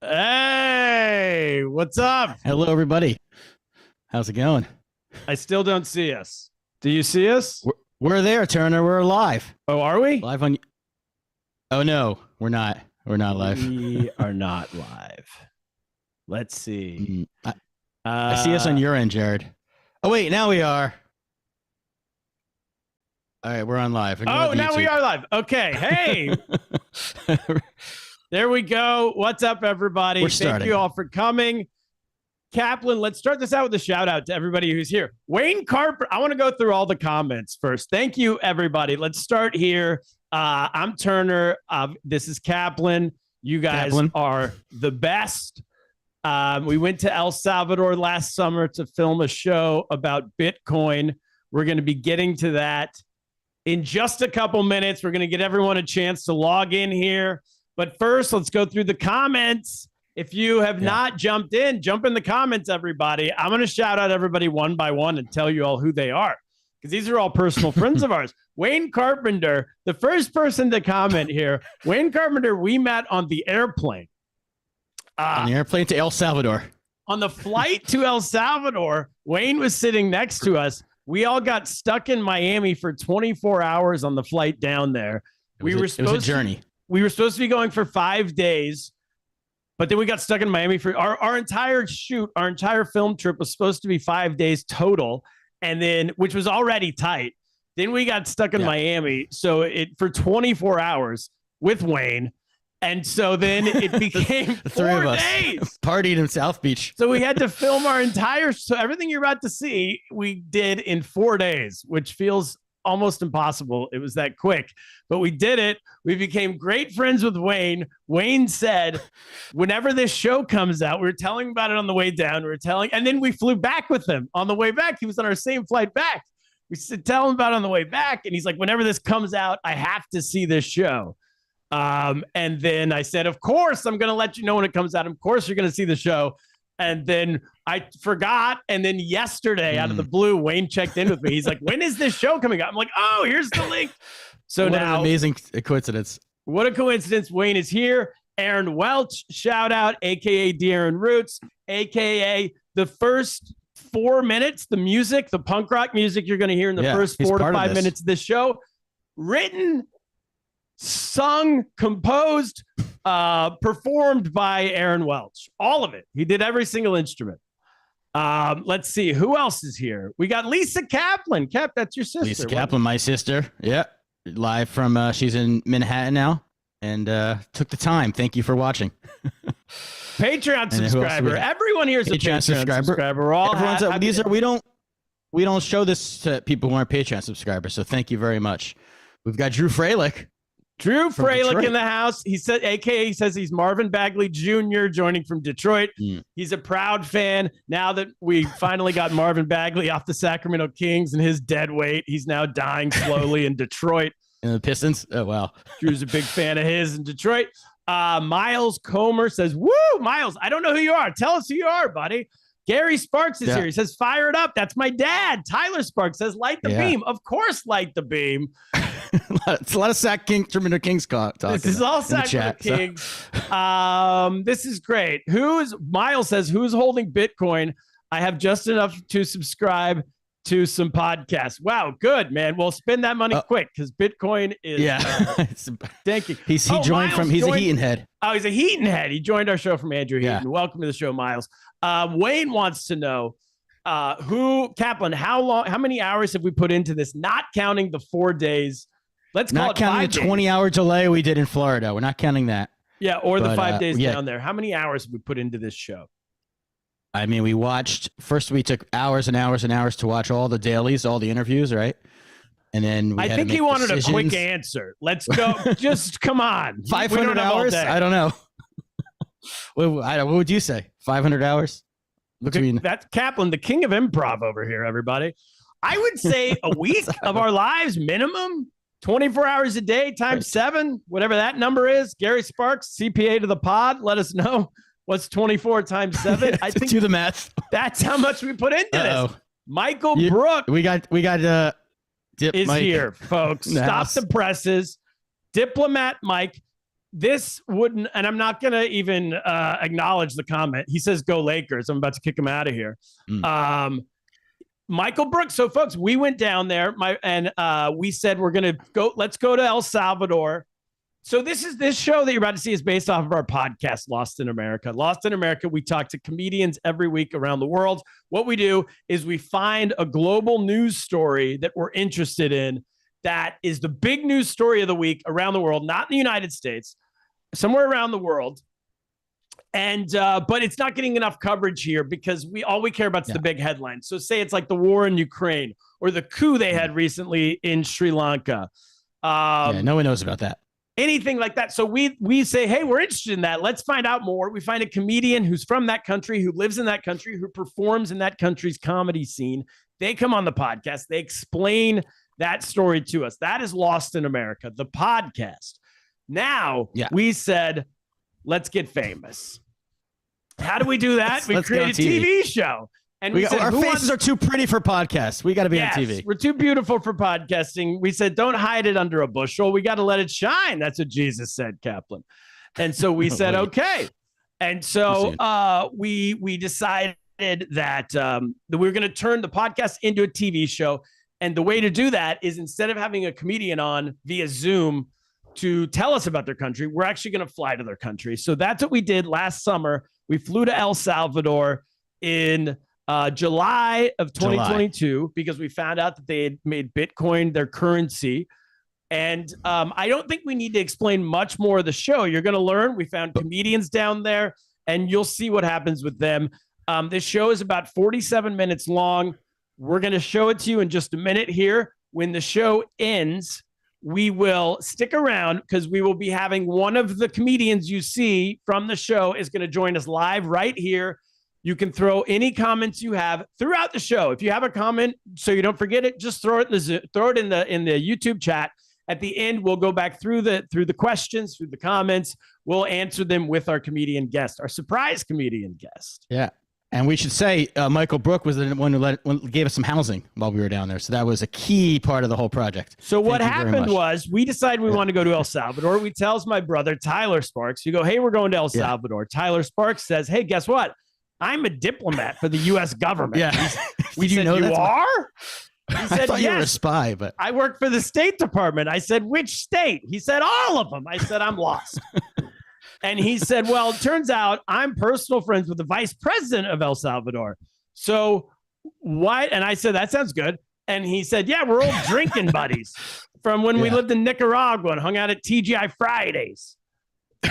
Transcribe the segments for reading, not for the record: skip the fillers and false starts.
Hey, what's up? Hello, everybody. How's it going? I still don't see us. Do you see us? We're there, Turner. We're live. Oh, are we? Live on. Oh, no, we're not. We're not live. We are not live. Let's see. I see us on your end, Jared. Oh, wait, now we are. All right, we're on live. Oh, now we are live. Okay. Hey. There we go. What's up, everybody? Thank you all for coming. Kaplan, let's start this out with a shout out to everybody who's here. Wayne Carper, I want to go through all the comments first. Thank you, everybody. Let's start here. I'm Turner. This is Kaplan. You guys are the best. We went to El Salvador last summer to film a show about Bitcoin. We're going to be getting to that in just a couple minutes. We're going to get everyone a chance to log in here. But first, let's go through the comments. If you have not jumped in, jump in the comments, everybody. I'm going to shout out everybody one by one and tell you all who they are, because these are all personal friends of ours. Wayne Carpenter, the first person to comment here. Wayne Carpenter, we met on the airplane. On the airplane to El Salvador. On the flight to El Salvador, Wayne was sitting next to us. We all got stuck in Miami for 24 hours on the flight down there. It was a journey. We were supposed to be going for 5 days, but then we got stuck in Miami for our entire shoot. Our entire film trip was supposed to be 5 days total, and then which was already tight. Then we got stuck in Miami, so for 24 hours with Wayne, and so then it became the three 4 of us days. Partied in South Beach. So we had to film so everything you're about to see, we did in 4 days, which feels almost impossible. It was that quick, but we did it. We became great friends with Wayne. Wayne said, whenever this show comes out, we were telling about it on the way down. And then we flew back with him on the way back. He was on our same flight back. We said, tell him about it on the way back. And he's like, whenever this comes out, I have to see this show. And then I said, of course, I'm going to let you know when it comes out. Of course, you're going to see the show. And then I forgot. And then yesterday, out of the blue, Wayne checked in with me. He's like, when is this show coming out? I'm like, oh, here's the link. So what now, an amazing coincidence. What a coincidence. Wayne is here. Aaron Welch, shout out, a.k.a. De'Aaron Roots, a.k.a. the first 4 minutes, the music, the punk rock music you're going to hear in the first 4 to 5 minutes of this show. Written, sung, composed, performed by Aaron Welch. All of it. He did every single instrument. Let's see. Who else is here? We got Lisa Kaplan. Cap, that's your sister. Lisa Kaplan, my sister. Yeah. Live from, she's in Manhattan now and took the time. Thank you for watching. Patreon subscriber. Everyone here is a Patreon subscriber. We're all we don't show this to people who aren't Patreon subscribers. So thank you very much. We've got Drew Freilich. Drew Freilich in the house. He said, AKA, he says he's Marvin Bagley Jr. joining from Detroit. He's a proud fan. Now that we finally got Marvin Bagley off the Sacramento Kings and his dead weight, he's now dying slowly in Detroit. And the Pistons? Oh, wow. Drew's a big fan of his in Detroit. Miles Comer says, woo, Miles, I don't know who you are. Tell us who you are, buddy. Gary Sparks is here. He says, fire it up. That's my dad. Tyler Sparks says, light the beam. Of course, light the beam. It's a lot of Sacramento Kings talk. This is all Sacramento Kings. So. This is great. Miles says, who's holding Bitcoin? I have just enough to subscribe to some podcasts. Wow, good, man. Well, spend that money quick because Bitcoin is. Thank you. He's a Heaton head. Oh, he's a Heaton head. He joined our show from Andrew Heaton. Welcome to the show, Miles. Wayne wants to know Kaplan, how many hours have we put into this? Not counting the 4 days. Let's call it 5 days. Not counting the 20-hour delay we did in Florida. We're not counting that. Yeah, or the 5 days down there. How many hours have we put into this show? I mean, we took hours and hours and hours to watch all the dailies, all the interviews, right? And then I think he wanted a quick answer. Let's go. Just come on. 500 hours? I don't know. What would you say? 500 hours? That's Kaplan, the king of improv over here, everybody. I would say a week of our lives minimum. 24 hours a day times 7, whatever that number is. Gary Sparks, CPA to the pod. Let us know what's 24 times 7. I think do the math. That's how much we put into this. Michael Brook. We got is Mike here, folks. Stop the presses. Diplomat Mike. this wouldn't, and I'm not going to even acknowledge the comment. He says, go Lakers. I'm about to kick him out of here. Michael Brooks. So folks, we went down there we said, we're going to go, let's go to El Salvador. So this show that you're about to see is based off of our podcast, Lost in America. Lost in America, we talk to comedians every week around the world. What we do is we find a global news story that we're interested in that is the big news story of the week around the world, not in the United States, somewhere around the world. And but it's not getting enough coverage here because all we care about is the big headlines. So say it's like the war in Ukraine or the coup they had recently in Sri Lanka. No one knows about that. Anything like that. So we say, hey, we're interested in that. Let's find out more. We find a comedian who's from that country, who lives in that country, who performs in that country's comedy scene. They come on the podcast. They explain that story to us. That is Lost in America, the podcast. Now we said, let's get famous. How do we do that? We create a TV show. And we said, our faces are too pretty for podcasts. We got to be on TV. We're too beautiful for podcasting. We said, don't hide it under a bushel. We got to let it shine. That's what Jesus said, Kaplan. And so we said, okay. And so we decided that we're going to turn the podcast into a TV show. And the way to do that is instead of having a comedian on via Zoom to tell us about their country, we're actually going to fly to their country. So that's what we did last summer. We flew to El Salvador in July of 2022 because we found out that they had made Bitcoin their currency. And I don't think we need to explain much more of the show. You're going to learn. We found comedians down there, and you'll see what happens with them. This show is about 47 minutes long. We're going to show it to you in just a minute here. When the show ends, we will stick around because we will be having one of the comedians you see from the show is going to join us live right here. You can throw any comments you have throughout the show. If you have a comment, so you don't forget it, just throw it in the YouTube chat. At the end, we'll go back through the questions, through the comments. We'll answer them with our comedian guest, our surprise comedian guest. Yeah. And we should say Michael Brook was the one who gave us some housing while we were down there. So that was a key part of the whole project. So what happened was we decided we want to go to El Salvador. We tells my brother, Tyler Sparks, you go, hey, we're going to El Salvador. Tyler Sparks says, hey, guess what? I'm a diplomat for the U.S. government. Yeah. We said, you are? He said, I thought you were a spy, but I work for the State Department. I said, which state? He said, all of them. I said, I'm lost. And he said, well, it turns out I'm personal friends with the vice president of El Salvador. So why? And I said, that sounds good. And he said, yeah, we're old drinking buddies from when we lived in Nicaragua and hung out at TGI Fridays.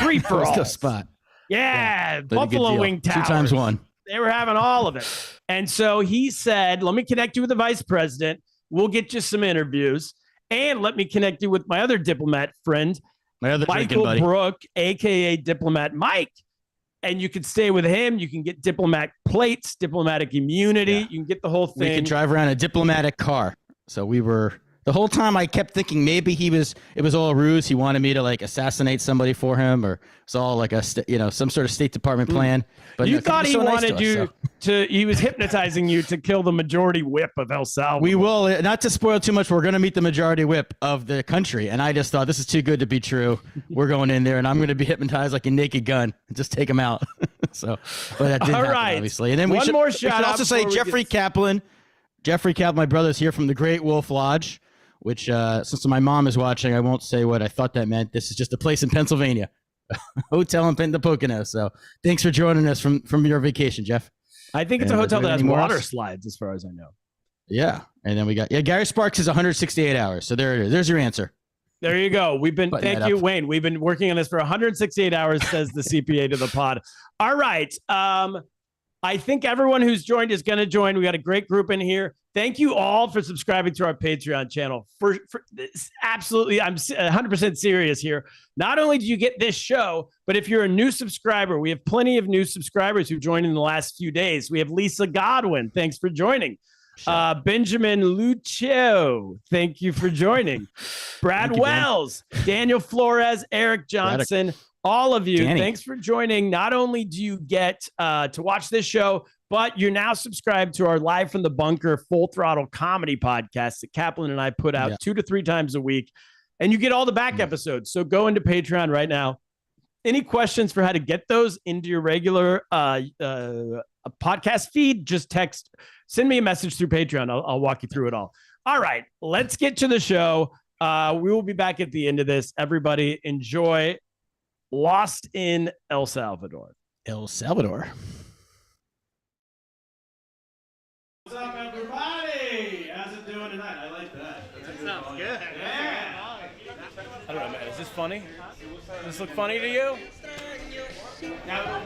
Free for all. Spot. Yeah. Buffalo Wing Towers. 2 times 1. They were having all of it. And so he said, let me connect you with the vice president. We'll get you some interviews. And let me connect you with my other diplomat friend, Michael Brook, a.k.a. Diplomat Mike. And you can stay with him. You can get diplomat plates, diplomatic immunity. Yeah. You can get the whole thing. We can drive around a diplomatic car. So we were... The whole time I kept thinking maybe it was all a ruse. He wanted me to like assassinate somebody for him, or it's all like some sort of State Department plan. But you thought he wanted you to, he was hypnotizing you to kill the majority whip of El Salvador. We will, not to spoil too much, we're going to meet the majority whip of the country. And I just thought this is too good to be true. We're going in there and I'm going to be hypnotized like a Naked Gun and just take him out. So, but that didn't happen, obviously. And then we should also say Jeffrey Kaplan, my brother's here from the Great Wolf Lodge. Which, since my mom is watching, I won't say what I thought that meant. This is just a place in Pennsylvania, hotel in the Poconos. So thanks for joining us from your vacation, Jeff. I think it's a hotel that has water slides, as far as I know. Yeah, and then we got Gary Sparks is 168 hours. So there it is. There's your answer. There you go. Thank you, Wayne. We've been working on this for 168 hours, says the CPA to the pod. All right. I think everyone who's joined is going to join. We got a great group in here. Thank you all for subscribing to our Patreon channel. For this, absolutely, I'm 100% serious here. Not only do you get this show, but if you're a new subscriber, we have plenty of new subscribers who joined in the last few days. We have Lisa Godwin. Thanks for joining. Benjamin Lucio. Thank you for joining. Brad Wells, Daniel Flores, Eric Johnson. All of you, thanks for joining. Not only do you get to watch this show, but you're now subscribed to our Live from the Bunker Full Throttle comedy podcast that Kaplan and I put out 2 to 3 times a week. And you get all the back episodes. So go into Patreon right now. Any questions for how to get those into your regular podcast feed? Just send me a message through Patreon. I'll walk you through it all. All right, let's get to the show. We will be back at the end of this. Everybody enjoy Lost in El Salvador. El Salvador. What's up, everybody? How's it doing tonight? I like that. That sounds good. Yeah. I don't know, man. Is this funny? Does this look funny to you? Now,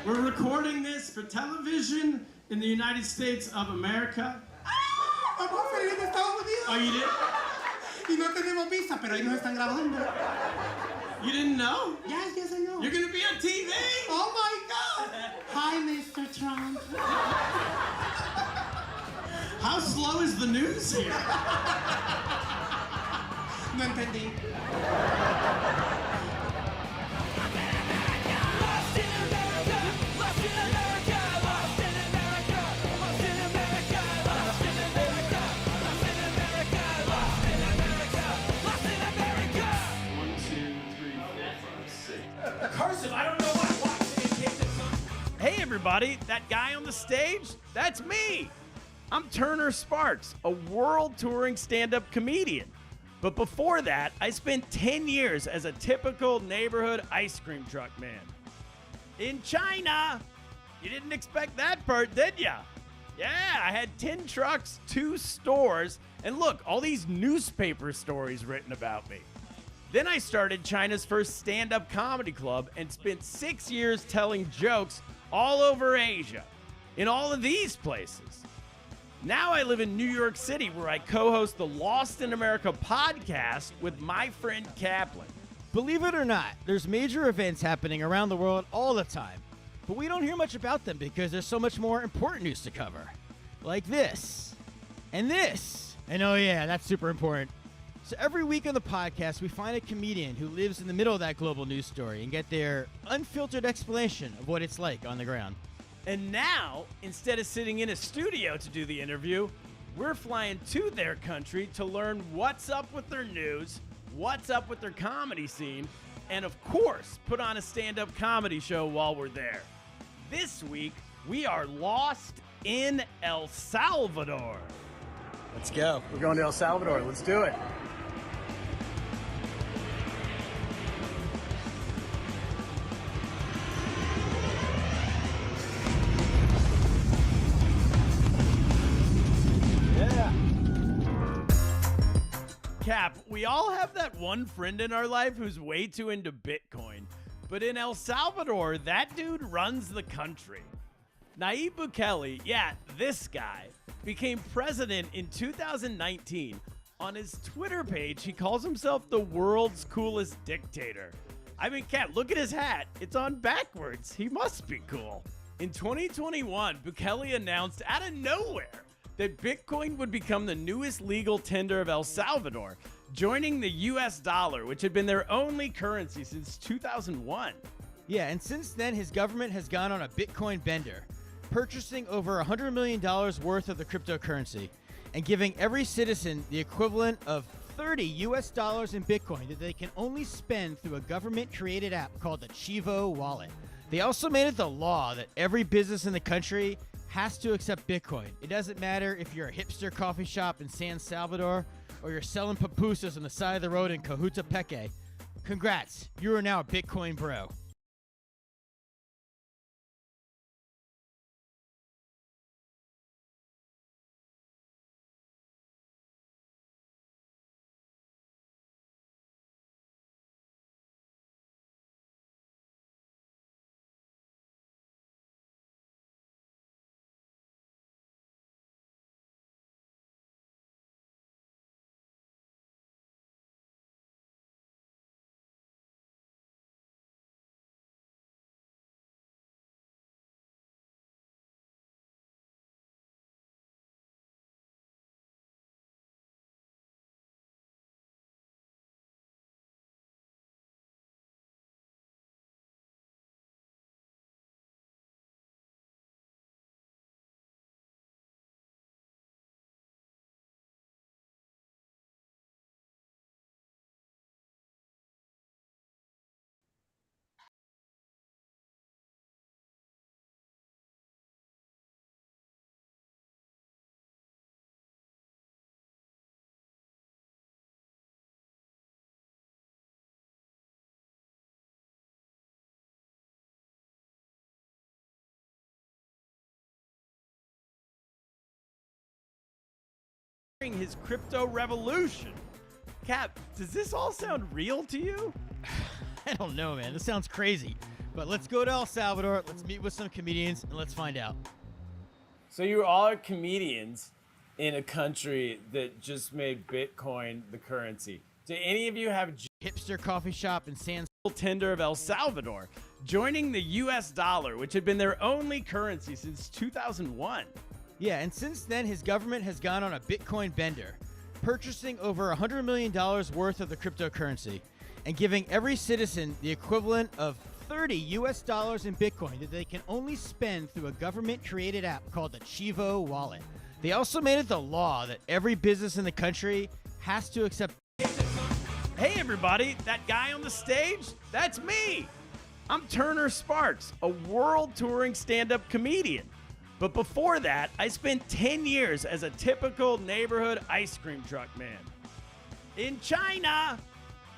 we're recording this for television in the United States of America. Oh, you did? Y no tenemos visa, pero ahí nos están grabando. You didn't know? Yes, I know. You're gonna be on TV? Oh my God! Hi, Mr. Trump. How slow is the news here? No entendí. Hey everybody, that guy on the stage, that's me. I'm Turner Sparks, a world touring stand-up comedian. But before that, I spent 10 years as a typical neighborhood ice cream truck man. In China, you didn't expect that part, did ya? Yeah, I had 10 trucks, 2 stores, and look, all these newspaper stories written about me. Then I started China's first stand-up comedy club and spent 6 years telling jokes all over Asia, in all of these places. Now I live in New York City, where I co-host the Lost in America podcast with my friend Kaplan. Believe it or not, there's major events happening around the world all the time, but we don't hear much about them because there's so much more important news to cover. Like this. And this. And oh yeah, that's super important. So every week on the podcast, we find a comedian who lives in the middle of that global news story and get their unfiltered explanation of what it's like on the ground. And now, instead of sitting in a studio to do the interview, we're flying to their country to learn what's up with their news, what's up with their comedy scene, and of course, put on a stand-up comedy show while we're there. This week, we are lost in El Salvador. Let's go. We're going to El Salvador. Let's do it. Cap, we all have that one friend in our life who's way too into Bitcoin. But in El Salvador, that dude runs the country. Nayib Bukele, yeah, this guy, became president in 2019. On his Twitter page, he calls himself the world's coolest dictator. I mean, Cap, look at his hat. It's on backwards. He must be cool. In 2021, Bukele announced out of nowhere that Bitcoin would become the newest legal tender of El Salvador, joining the US dollar, which had been their only currency since 2001. Yeah, and since then, his government has gone on a Bitcoin bender, purchasing over $100 million worth of the cryptocurrency and giving every citizen the equivalent of $30 in Bitcoin that they can only spend through a government-created app called the Chivo Wallet. They also made it the law that every business in the country has to accept Bitcoin. It doesn't matter if you're a hipster coffee shop in San Salvador or you're selling pupusas on the side of the road in Cojutepeque. Congrats, you are now a Bitcoin bro. inspiring his crypto revolution. Cap, does this all sound real to you? I don't know, man. This sounds crazy. But let's go to El Salvador. Let's meet with some comedians and let's find out. So you all are comedians in a country that just made Bitcoin the currency. Do any of you have hipster coffee shop in San tender of El Salvador, joining the US dollar, which had been their only currency since 2001? Yeah, and since then, his government has gone on a Bitcoin bender, purchasing over $100 million worth of the cryptocurrency and giving every citizen the equivalent of $30 in Bitcoin that they can only spend through a government-created app called the Chivo Wallet. They also made it the law that every business in the country has to accept. Hey everybody, that guy on the stage, that's me. I'm Turner Sparks, a world touring stand-up comedian. But before that, I spent 10 years as a typical neighborhood ice cream truck man. In China,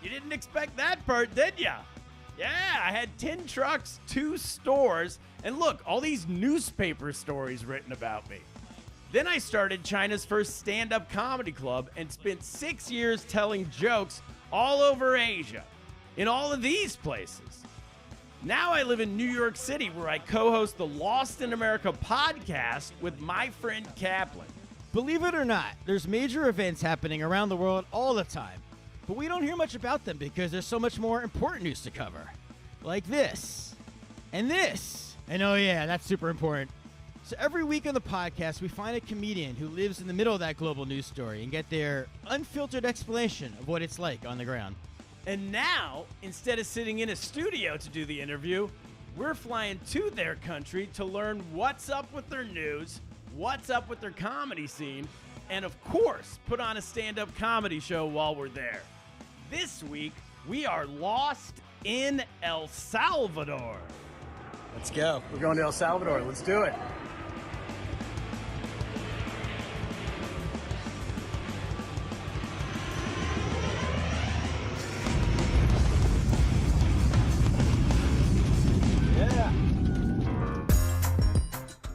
you didn't expect that part, did ya? Yeah, I had 10 trucks, 2 stores, and look, all these newspaper stories written about me. Then I started China's first stand-up comedy club and spent 6 years telling jokes all over Asia, in all of these places. Now I live in New York City, where I co-host the Lost in America podcast with my friend Kaplan. Believe it or not, there's major events happening around the world all the time, but we don't hear much about them because there's so much more important news to cover. Like this, and this, and oh yeah, that's super important. So every week on the podcast, we find a comedian who lives in the middle of that global news story and get their unfiltered explanation of what it's like on the ground. And now, instead of sitting in a studio to do the interview, we're flying to their country to learn what's up with their news, what's up with their comedy scene, and of course, put on a stand-up comedy show while we're there. This week, we are lost in El Salvador. Let's go. We're going to El Salvador. Let's do it.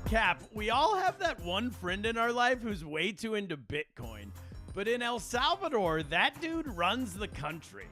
Cap, we all have that one friend in our life who's way too into Bitcoin. But in El Salvador, that dude runs the country.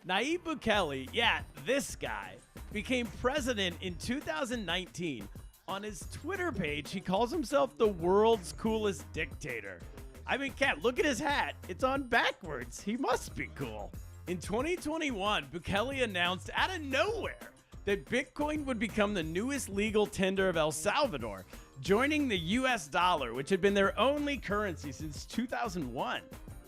Nayib Bukele, yeah, this guy, became president in 2019. On his Twitter page, he calls himself the world's coolest dictator. I mean, Cap, look at his hat. It's on backwards. He must be cool. In 2021, Bukele announced out of nowhere that Bitcoin would become the newest legal tender of El Salvador, joining the US dollar, which had been their only currency since 2001.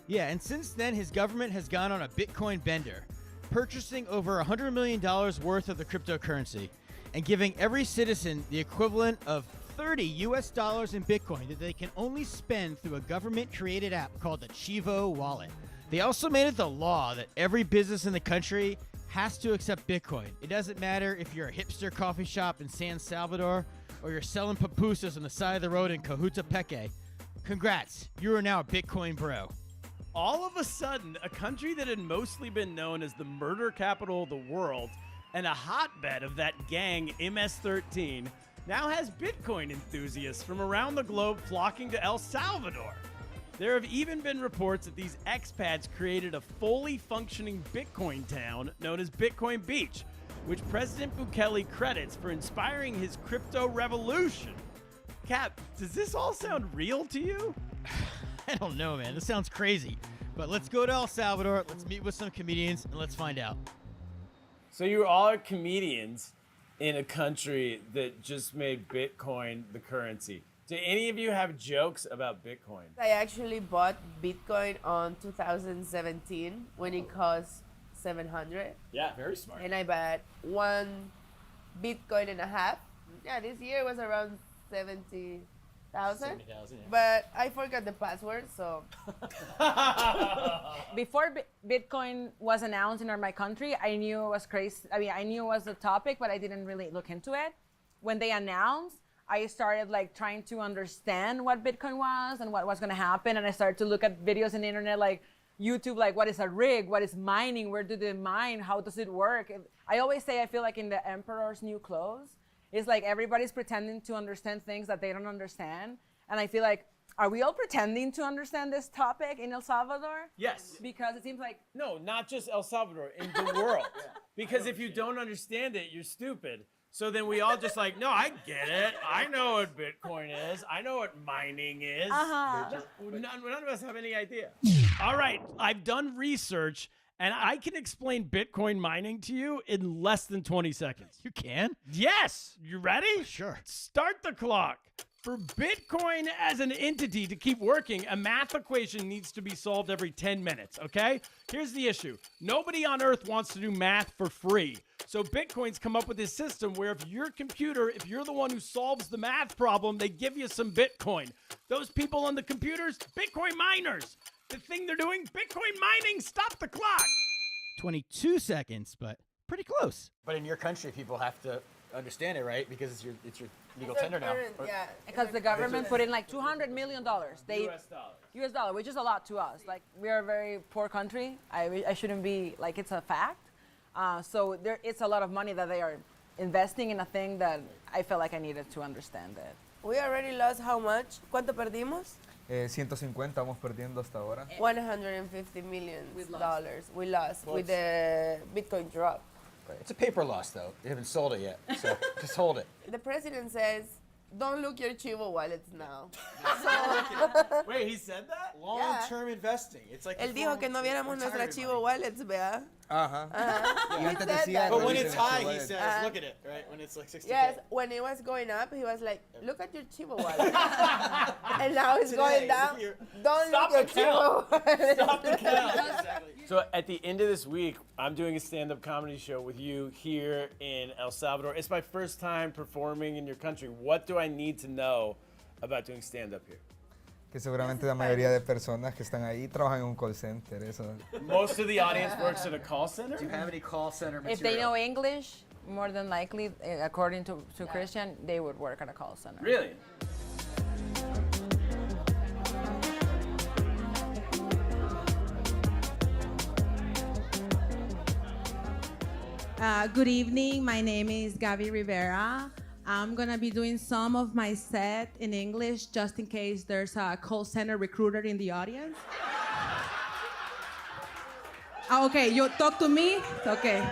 Yeah, and since then, his government has gone on a Bitcoin bender, purchasing over $100 million worth of the cryptocurrency and giving every citizen the equivalent of $30 in Bitcoin that they can only spend through a government-created app called the Chivo Wallet. They also made it the law that every business in the country has to accept Bitcoin. It doesn't matter if you're a hipster coffee shop in San Salvador or you're selling pupusas on the side of the road in Cojutepeque. Congrats, you are now a Bitcoin bro. All of a sudden, a country that had mostly been known as the murder capital of the world and a hotbed of that gang MS-13 now has Bitcoin enthusiasts from around the globe flocking to El Salvador. There have even been reports that these expats created a fully functioning Bitcoin town known as Bitcoin Beach, which President Bukele credits for inspiring his crypto revolution. Cap, does this all sound real to you? I don't know, man. This sounds crazy. But let's go to El Salvador, let's meet with some comedians, and let's find out. So you all are comedians in a country that just made Bitcoin the currency. Do any of you have jokes about Bitcoin? I actually bought Bitcoin on 2017 when it cost 700. Yeah, very smart. And I bought 1 Bitcoin and a half. Yeah, this year was around 70,000. 70,000, yeah. But I forgot the password, so. Before Bitcoin was announced in my country, I knew it was crazy. I mean, I knew it was the topic, but I didn't really look into it. When they announced, I started like trying to understand what Bitcoin was and what was going to happen. And I started to look at videos on the internet, like YouTube, like what is a rig? What is mining? Where do they mine? How does it work? I always say I feel like in the emperor's new clothes. It's like everybody's pretending to understand things that they don't understand. And I feel like Are we all pretending to understand this topic in El Salvador? Yes. Because it seems like No, not just El Salvador, in the world. Because if you don't understand it, you're stupid. So then we all just like, no, I get it. I know what Bitcoin is. I know what mining is. None of us have any idea. All right, I've done research, and I can explain Bitcoin mining to you in less than 20 seconds. You can? Yes. You ready? Sure. Start the clock. For Bitcoin as an entity to keep working, a math equation needs to be solved every 10 minutes, okay? Here's the issue. Nobody on Earth wants to do math for free. So Bitcoin's come up with this system where if you're the one who solves the math problem, they give you some Bitcoin. Those people on the computers, Bitcoin miners. The thing they're doing, Bitcoin mining. Stop the clock. 22 seconds, but pretty close. But in your country, people have to understand it, right? Because it's your legal tender now. Yeah. because the government put in like $200 million. US dollar, which is a lot to us. Like, we are a very poor country. I shouldn't be, like, it's a fact. So it's a lot of money that they are investing in a thing that I felt like I needed to understand it. We already lost how much? ¿Cuánto perdimos? 150 vamos perdiendo hasta ahora. $150 million. We lost Well, with the Bitcoin drop. It's a paper loss, though. They haven't sold it yet, so just hold it. The president says, don't look your Chivo wallets now. Wait, he said that? Long-term investing. It's like Él dijo que no viéramos nuestra Chivo wallets, ¿verdad? Ajá. He antes said decía, that. But when Dice it's nuestro high, he wallet. says, look at it, right? When it's like 60K. Yes, when it was going up, he was like, look at your Chivo wallet. And now it's Today, going down. look at your- Don't Stop look the your Chivo wallet. Stop the count. Exactly. So at the end of this week, I'm doing a stand-up comedy show with you here in El Salvador. It's my first time performing in your country. What do I need to know about doing stand-up here? Que seguramente la mayoría de personas que están ahí trabajan en un call center. Eso. Most of the audience works at a call center? Do you have any call center material? If they know English, more than likely, according to Christian, they would work at a call center. Really? Good evening. My name is Gaby Rivera. I'm gonna be doing some of my set in English just in case there's a call center recruiter in the audience. Okay, you talk to me? Okay.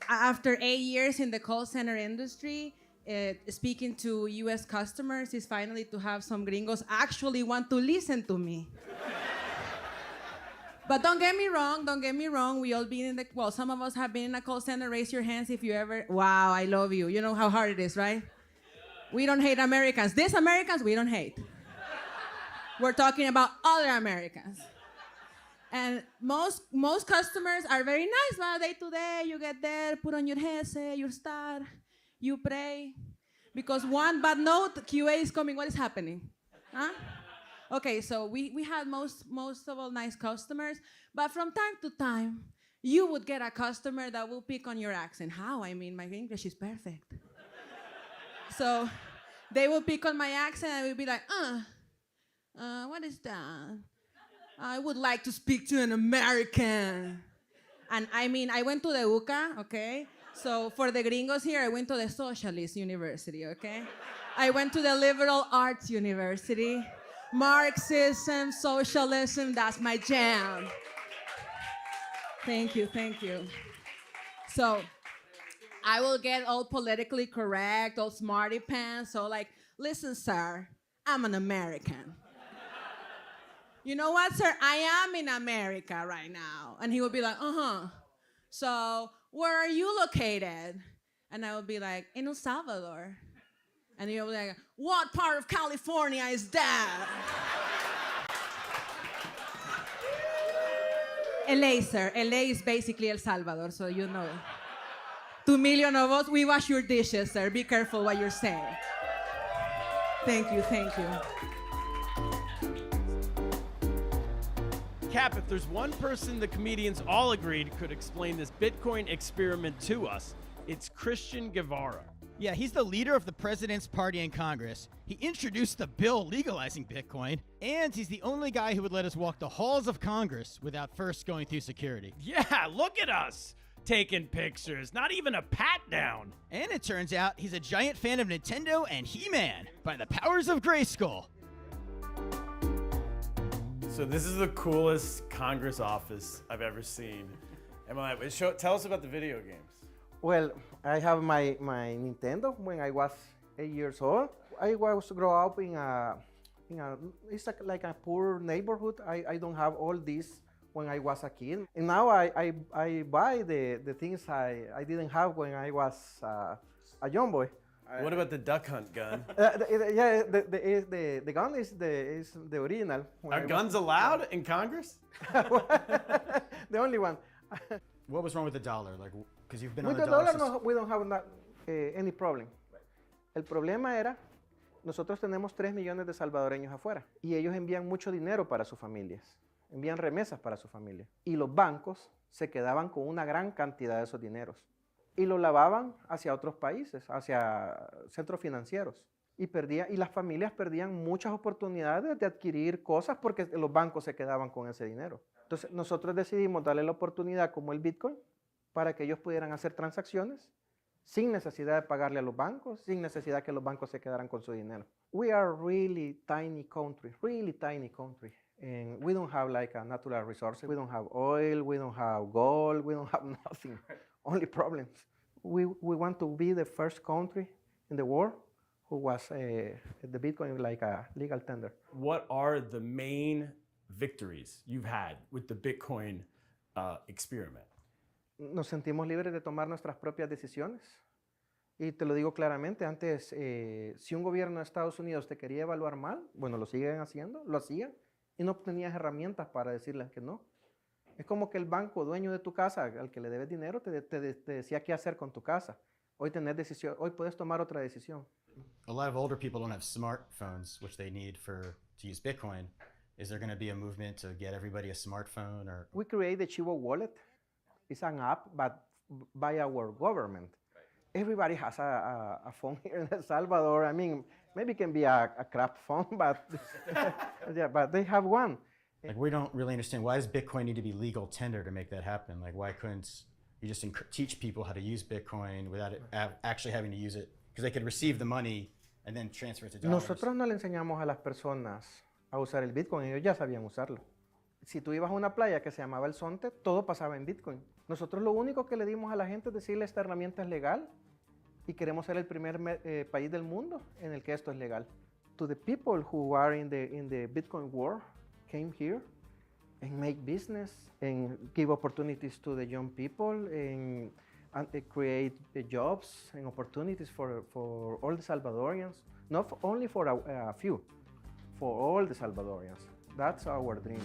After 8 years in the call center industry, speaking to US customers is finally to have some gringos actually want to listen to me. But don't get me wrong, we all been in the, well, some of us have been in a call center. Raise your hands if you ever, wow, I love you. You know how hard it is, right? We don't hate Americans. These Americans, we don't hate. We're talking about other Americans. And most customers are very nice, but day to day, you get there, put on your headset, you start, you pray. Because one bad note, QA is coming, what is happening? Huh? Okay, so we had most of all nice customers, but from time to time, you would get a customer that will pick on your accent. How? I mean, my English is perfect. So they will pick on my accent and I will be like, what is that? I would like to speak to an American. And I mean, I went to the UCA, okay? So for the gringos here, I went to the Socialist University, okay? I went to the Liberal Arts University. Marxism, socialism, that's my jam. Thank you. So I will get all politically correct, all smarty pants. So like, listen, sir, I'm an American. You know what, sir? I am in America right now. And he would be like, So where are you located? And I would be like, in El Salvador. And he would be like, what part of California is that? LA, sir. LA is basically El Salvador, so you know. 2 million of us, we wash your dishes, sir. Be careful what you're saying. Thank you. Cap, if there's one person the comedians all agreed could explain this Bitcoin experiment to us, it's Christian Guevara. Yeah, he's the leader of the president's party in Congress. He introduced the bill legalizing Bitcoin, and he's the only guy who would let us walk the halls of Congress without first going through security. Yeah, look at us. taking pictures, not even a pat down. And it turns out he's a giant fan of Nintendo and He-Man by the powers of Grayskull. So this is the coolest Congress office I've ever seen. Tell us about the video games. Well, I have my Nintendo when I was 8 years old. I was grow up in a it's like a poor neighborhood. I don't have all this when I was a kid. And now I buy the things I didn't have when I was a young boy. What about the duck hunt gun? The gun is the original. Are guns allowed in Congress? The only one. What was wrong with the dollar? Like, because you've been With on the the dollar dollar, no, we don't have any problem. El problema era, nosotros tenemos 3 millones de salvadoreños afuera y ellos envían mucho dinero para sus familias, envían remesas para su familia. Y los bancos se quedaban con una gran cantidad de esos dineros y lo lavaban hacia otros países, hacia centros financieros. Y las familias perdían muchas oportunidades de adquirir cosas porque los bancos se quedaban con ese dinero. Entonces nosotros decidimos darle la oportunidad como el Bitcoin para que ellos pudieran hacer transacciones sin necesidad de pagarle a los bancos, sin necesidad que los bancos se quedaran con su dinero. We are really tiny country, and we don't have like a natural resources. We don't have oil, we don't have gold, we don't have nothing, only problems. We want to be the first country in the world who was the Bitcoin like a legal tender. What are the main victories you've had with the Bitcoin experiment? Nos sentimos libres de tomar nuestras propias decisiones. Y te lo digo claramente, antes, si un gobierno de Estados Unidos te quería evaluar mal, bueno, lo siguen haciendo, lo hacían, y no tenías herramientas para decirles que no. Es como que el banco, dueño de tu casa, al que le debes dinero, te decía qué hacer con tu casa. Hoy puedes tomar otra decisión. A lot of older people don't have smartphones, which they need to use Bitcoin. Is there going to be a movement to get everybody a smartphone? Or We create the Chivo Wallet. It's an app, but by our government. Everybody has a phone here in El Salvador. I mean, maybe it can be a crap phone, but yeah, but they have one. like, we don't really understand, why does Bitcoin need to be legal tender to make that happen? Like, why couldn't you just teach people how to use Bitcoin without actually having to use it? Because they could receive the money and then transfer it to dollars. Nosotros no le enseñamos a las personas a usar el Bitcoin, ellos ya sabían usarlo. Si tú ibas a una playa que se llamaba El Sonte, todo pasaba en Bitcoin. Nosotros lo único que le dimos a la gente es decirle esta herramienta es legal y queremos ser el primer país del mundo en el que esto es legal. To the people who are in the Bitcoin world came here and make business and give opportunities to the young people and create jobs and opportunities for all the Salvadorians, not only for a few, for all the Salvadorians. That's our dream.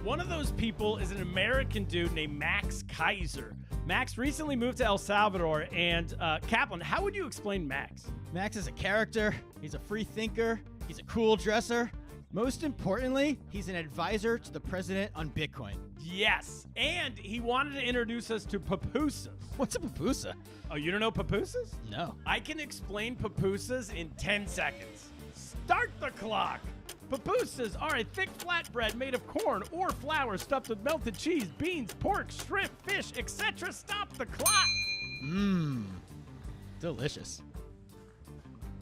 One of those people is an American dude named Max Kaiser. Max recently moved to El Salvador, and Kaplan, how would you explain Max? Max is a character, he's a free thinker, he's a cool dresser. Most importantly, he's an advisor to the president on Bitcoin. Yes, and he wanted to introduce us to pupusas. What's a pupusa? Oh, you don't know pupusas? No. I can explain pupusas in 10 seconds. Start the clock. Pupusas are a thick flatbread made of corn or flour stuffed with melted cheese, beans, pork, shrimp, fish, etc. Stop the clock. Mmm, delicious.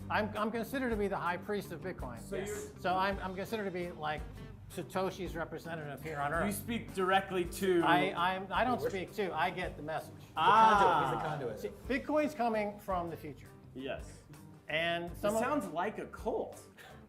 I'm considered to be the high priest of Bitcoin. So I'm considered to be like Satoshi's representative here on Earth. You speak directly to... I don't speak to, I get the message. He's the conduit. See, Bitcoin's coming from the future. Yes. And It sounds like a cult.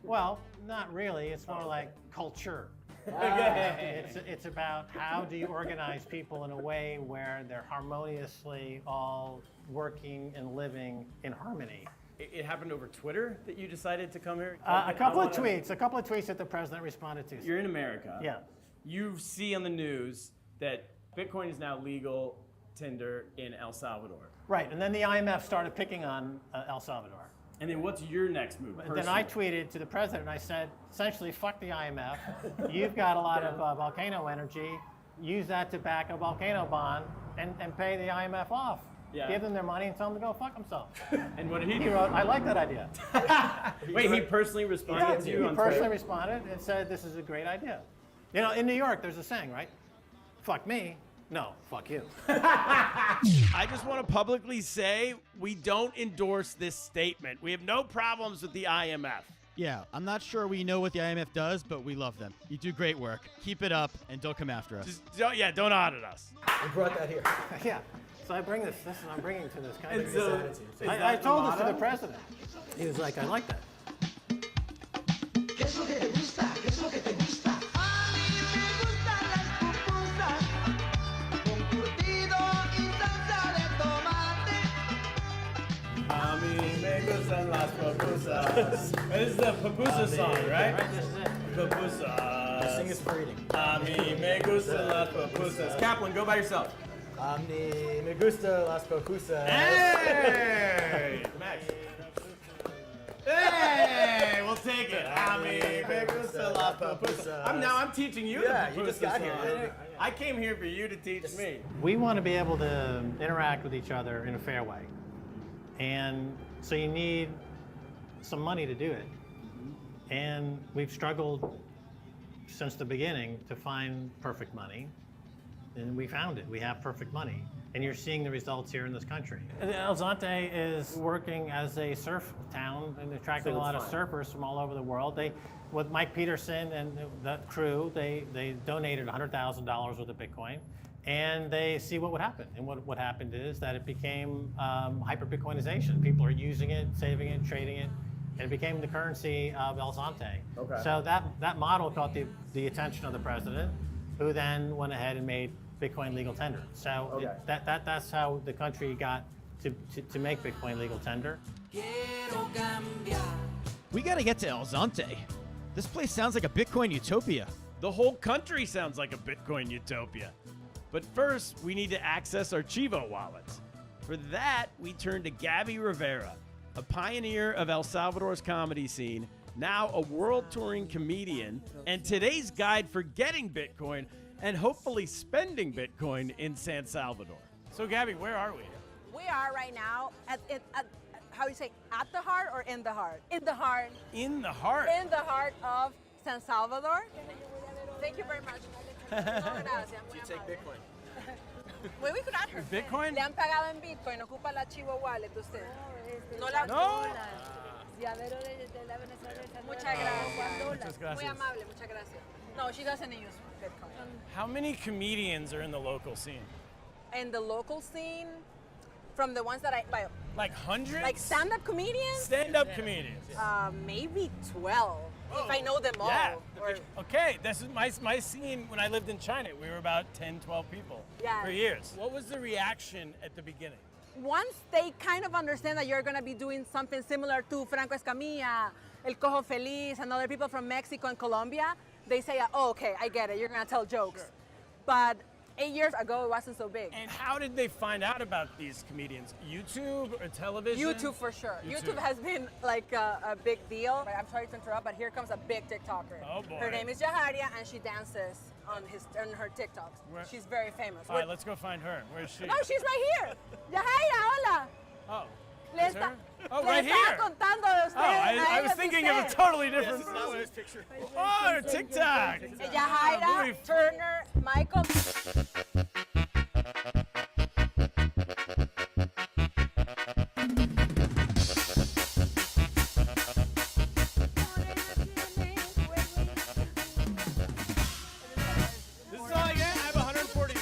well, not really, it's more like culture. It's about how do you organize people in a way where they're harmoniously all working and living in harmony. It happened over Twitter that you decided to come here? A couple of tweets that the president responded to. You're in America. Yeah. You see on the news that Bitcoin is now legal tender in El Salvador. Right, and then the IMF started picking on El Salvador. And then what's your next move? And then I tweeted to the president, and I said, essentially, fuck the IMF. You've got a lot of volcano energy. Use that to back a volcano bond and pay the IMF off. Yeah. Give them their money and tell them to go fuck themselves. And what did he do? He wrote, I like that idea. Wait, he personally responded to you on He personally Twitter? responded and said, this is a great idea. You know, in New York, there's a saying, right? Fuck me, No, fuck you. I just want to publicly say we don't endorse this statement. We have no problems with the IMF. Yeah, I'm not sure we know what the IMF does, but we love them. You do great work. Keep it up, and don't come after us. Just don't audit us. We brought that here. Yeah. So I bring this I'm bringing to this country. And I told this to the president. He was like, I like that. This is the pupusa song, right? This is it. Pupusa. Sing is for eating. A mí me gustan las pupusas. Kaplan, go by yourself. A mí me gusta las pupusas. Hey! Max. Hey! We'll take it. A mí me gustan las pupusas. I'm teaching you Yeah, the you just pupusa got song. here. I came here for you to teach me. We want to be able to interact with each other in a fair way. And so you need some money to do it. And we've struggled since the beginning to find perfect money. And we found it. We have perfect money. And you're seeing the results here in this country. El Zonte is working as a surf town and attracting a lot of surfers from all over the world. With Mike Peterson and the crew, they donated $100,000 worth of Bitcoin. And they see what would happen. And what happened is that it became hyper-Bitcoinization. People are using it, saving it, trading it, and it became the currency of El Zonte. Okay. So that model caught the attention of the president, who then went ahead and made Bitcoin legal tender. So that's how the country got to make Bitcoin legal tender. We got to get to El Zonte. This place sounds like a Bitcoin utopia. The whole country sounds like a Bitcoin utopia. But first, we need to access our Chivo wallets. For that, we turn to Gabby Rivera, a pioneer of El Salvador's comedy scene, now a world-touring comedian, and today's guide for getting Bitcoin and hopefully spending Bitcoin in San Salvador. So, Gabby, where are we? We are right now at how you say, at the heart or in the heart? In the heart. In the heart. In the heart of San Salvador. Thank you very much. No, gracias. You take Bitcoin. Well, we could add her. Bitcoin? Le han pagado en Bitcoin, ocupa la Chivo Wallet usted. No la. No. Muchas gracias. Muchas gracias. Muy amable, muchas gracias. No, she doesn't use Bitcoin. How many comedians are in the local scene? In the local scene, from the ones that Like hundreds? like stand-up comedians? Stand-up comedians. Maybe 12, if I know them all. Yeah. Or- Okay, this is my scene when I lived in China. We were about 10, 12 people Yeah. for years. What was the reaction at the beginning? Once they kind of understand that you're going to be doing something similar to Franco Escamilla, El Cojo Feliz, and other people from Mexico and Colombia, they say, oh, okay, I get it. You're going to tell jokes. Sure. But 8 years ago, it wasn't so big. And how did they find out about these comedians? YouTube or television? YouTube for sure. YouTube has been like a big deal. I'm sorry to interrupt, but here comes a big TikToker. Oh, boy. Her name is Yaharia, and she dances on her TikToks. Where- She's very famous. All right, let's go find her. Where is she? No, she's right here. Yahaira, hola. Oh. Le Is está- her? Oh, le right estaba here. contando de usted. Oh, I a was ella thinking de of a usted. totally different Picture. Oh, TikTok. Yahaira, Turner, Michael. This is all I get. I have 140.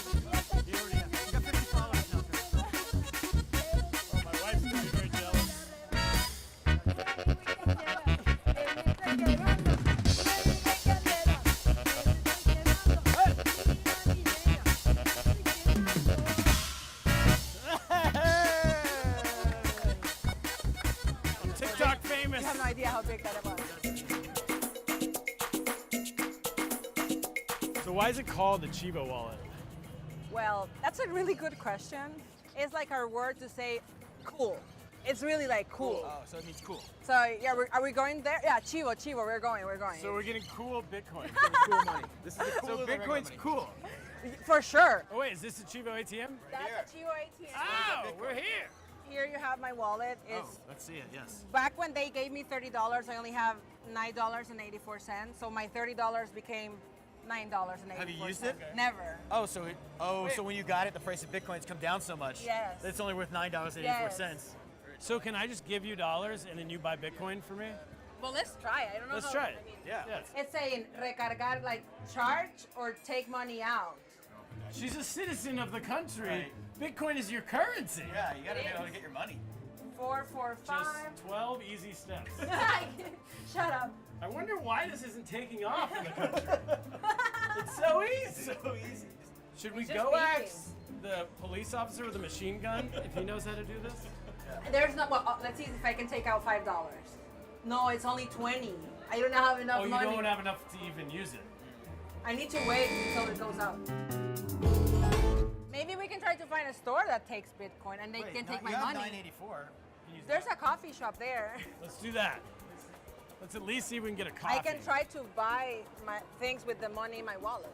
You already have. You got 50 followers now. Oh, my wife's gonna be very jealous. I'm TikTok famous. You have no idea how big that was. So why is it called the Chivo wallet? Well, that's a really good question. It's like our word to say cool. It's really like cool. Oh, so it means cool. So yeah, are we going there? Yeah, Chivo, we're going. So we're getting cool Bitcoin. Cool money. This is the So cooler than Bitcoin's regular money. cool. For sure. Oh wait, is this a Chivo ATM? That's a Chivo ATM. Oh, we're here. Here you have my wallet. It's Let's see it. Yes. back when they gave me $30, I only have $9.84. So my $30 became $9.84. Have you used it? Never. Oh, so when you got it, the price of Bitcoin's come down so much. Yes. It's only worth $9.84. Yes. So can I just give you dollars and then you buy Bitcoin for me? Well, let's try it. I don't know. Let's how, try it. I mean, Yeah. It's saying recargar, like charge or take money out. She's a citizen of the country. Bitcoin is your currency. Yeah, you gotta be able to get your money. 445. Just 12 easy steps. Shut up. I wonder why this isn't taking off in the country. It's so easy. So easy. Should we Just go speaking. ask the police officer with a machine gun if he knows how to do this? There's no. Well, let's see if I can take out $5. No, it's only 20. I don't have enough Oh, you money. don't have enough to even use it. I need to wait until it goes out. Maybe we can try to find a store that takes Bitcoin and they can take my money. $9.84. There's a coffee shop there. Let's do that. Let's at least see if we can get a coffee. I can try to buy my things with the money in my wallet.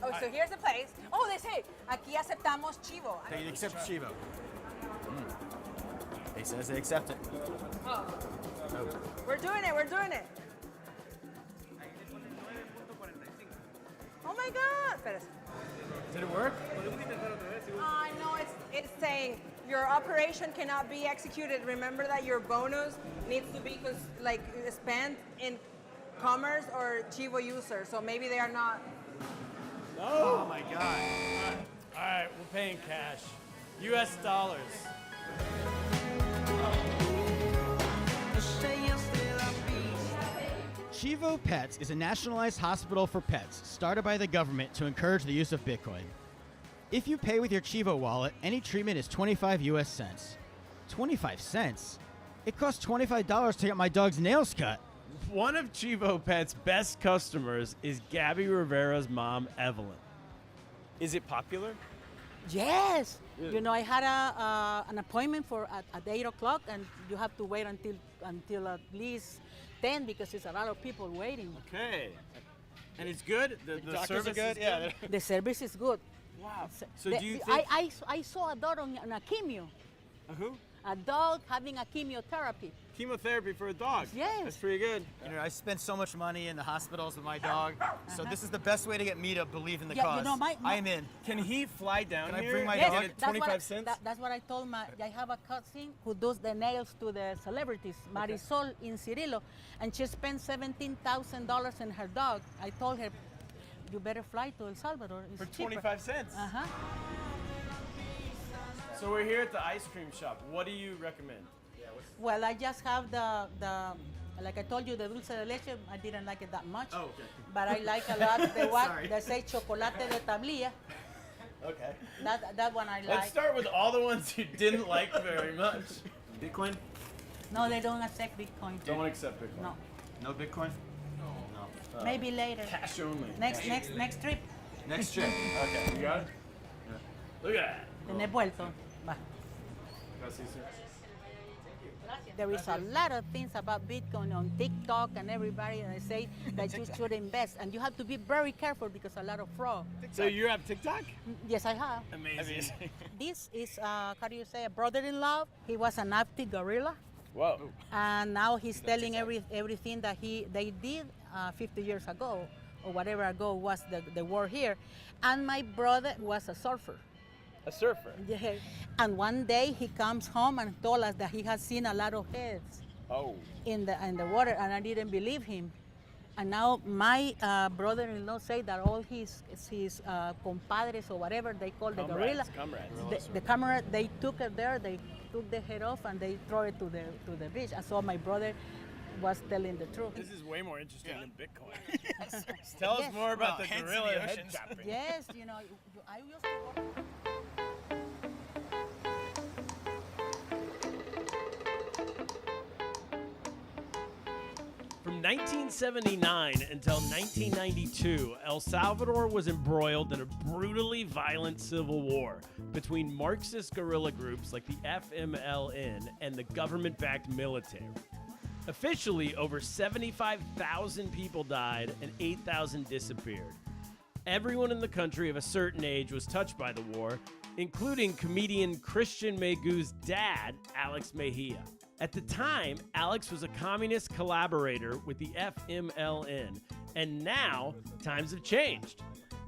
Oh, so here's the place. Oh, they say, aquí aceptamos chivo. They accept Chivo. They says they accept it. We're doing it, we're doing it. Oh my God. Espérate. Did it work? No, it's saying your operation cannot be executed. Remember that your bonus needs to be spent in commerce or Chivo user. So maybe they are not. Oh my God. All right, we're paying cash. US dollars. Chivo Pets is a nationalized hospital for pets started by the government to encourage the use of Bitcoin. If you pay with your Chivo wallet, any treatment is 25 US cents. 25 cents? It costs $25 to get my dog's nails cut. One of Chivo Pet's best customers is Gabby Rivera's mom, Evelyn. Is it popular? Yes. You know, I had an appointment for at 8 o'clock, and you have to wait until at least 10 because there's a lot of people waiting. Okay. And it's good? The service is good? Yeah. The service is good. Wow. So do you think... I saw a dog on a chemio. A who? A dog having a chemotherapy. Chemotherapy for a dog. Yes. That's pretty good. You know, I spent so much money in the hospitals with my dog, so this is the best way to get me to believe in the cause. You know, I am in. Can he fly down Can I here? bring my and dog? get it 25 cents? That's what I told I have a cousin who does the nails to the celebrities, Marisol in Cirillo, and she spent $17,000 in her dog. I told her, you better fly to El Salvador. It's For cheaper. 25 cents? Uh-huh. So we're here at the ice cream shop. What do you recommend? Well, I just have the like I told you, the dulce de leche. I didn't like it that much. Oh, okay. But I like a lot the one Sorry. that say chocolate de tablilla. Okay. That one I Let's like. start with all the ones you didn't like very much. Bitcoin? No, they don't accept Bitcoin. Don't accept Bitcoin. No. No Bitcoin? Maybe later. Cash only. Next trip. Next trip. Okay, you got it? Yeah. Look at that. En el vuelto. Va. Gracias, sir. There is a lot of things about Bitcoin on TikTok and everybody, and they say that you should invest, and you have to be very careful because a lot of fraud. So you have TikTok? Yes, I have. Amazing. This is, how do you say, a brother-in-law. He was an active gorilla, Whoa. and now he's telling everything that they did 50 years ago, or whatever ago was the war here. And my brother was a surfer. A surfer? Yeah. And one day he comes home and told us that he has seen a lot of heads in the water, and I didn't believe him. And now my brother-in-law say that all his compadres or whatever they call the gorilla, the camera, they took it there, they took the head off and they throw it to the beach. And so my brother was telling the truth. This is way more interesting than Bitcoin. Tell us more about the gorilla head chopping. Yes, you know, I used to work. From 1979 until 1992, El Salvador was embroiled in a brutally violent civil war between Marxist guerrilla groups like the FMLN and the government-backed military. Officially, over 75,000 people died and 8,000 disappeared. Everyone in the country of a certain age was touched by the war, including comedian Christian Megu's dad, Alex Mejia. At the time, Alex was a communist collaborator with the FMLN, and now times have changed.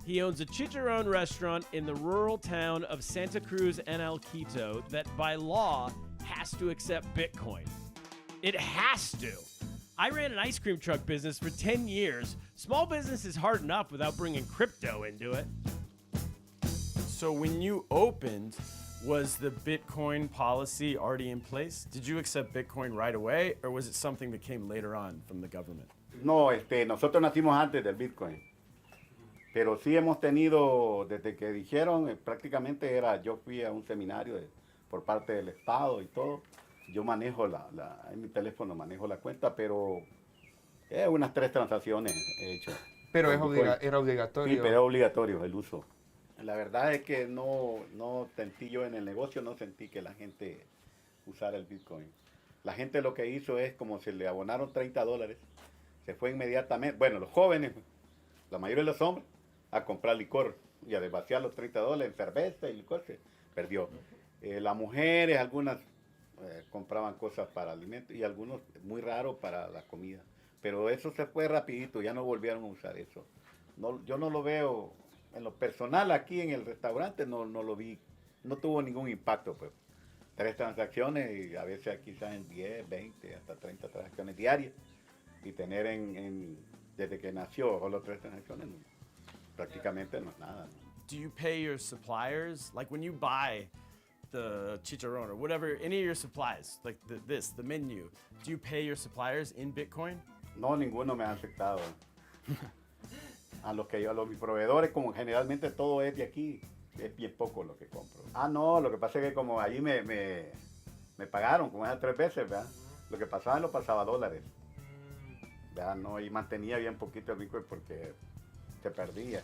He owns a chicharron restaurant in the rural town of Santa Cruz en El Quito that by law has to accept Bitcoin. It has to. I ran an ice cream truck business for 10 years. Small business is hard enough without bringing crypto into it. So when you opened, was the Bitcoin policy already in place? Did you accept Bitcoin right away, or was it something that came later on from the government? No, nosotros nacimos antes del Bitcoin. Pero sí hemos tenido, desde que dijeron, prácticamente era, yo fui a un seminario por parte del Estado y todo. Yo manejo en mi teléfono manejo la cuenta, pero unas 3 transacciones he hecho. Pero era obligatorio. Sí, pero era obligatorio el uso. La verdad es que no sentí yo en el negocio, no sentí que la gente usara el Bitcoin. La gente lo que hizo es, como se le abonaron $30, se fue inmediatamente, bueno, los jóvenes, la mayoría de los hombres, a comprar licor y a desvaciar los $30 en cerveza y licor, se perdió. Las mujeres, algunas compraban cosas para alimentos y algunos, muy raro, para la comida. Pero eso se fue rapidito, ya no volvieron a usar eso. No, yo no lo veo, en lo personal aquí en el restaurante no lo vi, no tuvo ningún impacto, pues. 3 transacciones y a veces quizás en 10, 20, hasta 30 transacciones diarias. Y tener desde que nació solo 3 transacciones, prácticamente no es nada. Do you pay your suppliers? Like when you buy the chicharron or whatever, any of your supplies, like the menu, do you pay your suppliers in Bitcoin? No, ninguno me ha aceptado. A mis proveedores, como generalmente todo es de aquí, es bien poco lo que compro. No, lo que pasa es que como allí me pagaron como esas 3 veces, ¿verdad? Lo que pasaba lo pasaba $, ¿verdad? No, y mantenía bien poquito el Bitcoin porque se perdía.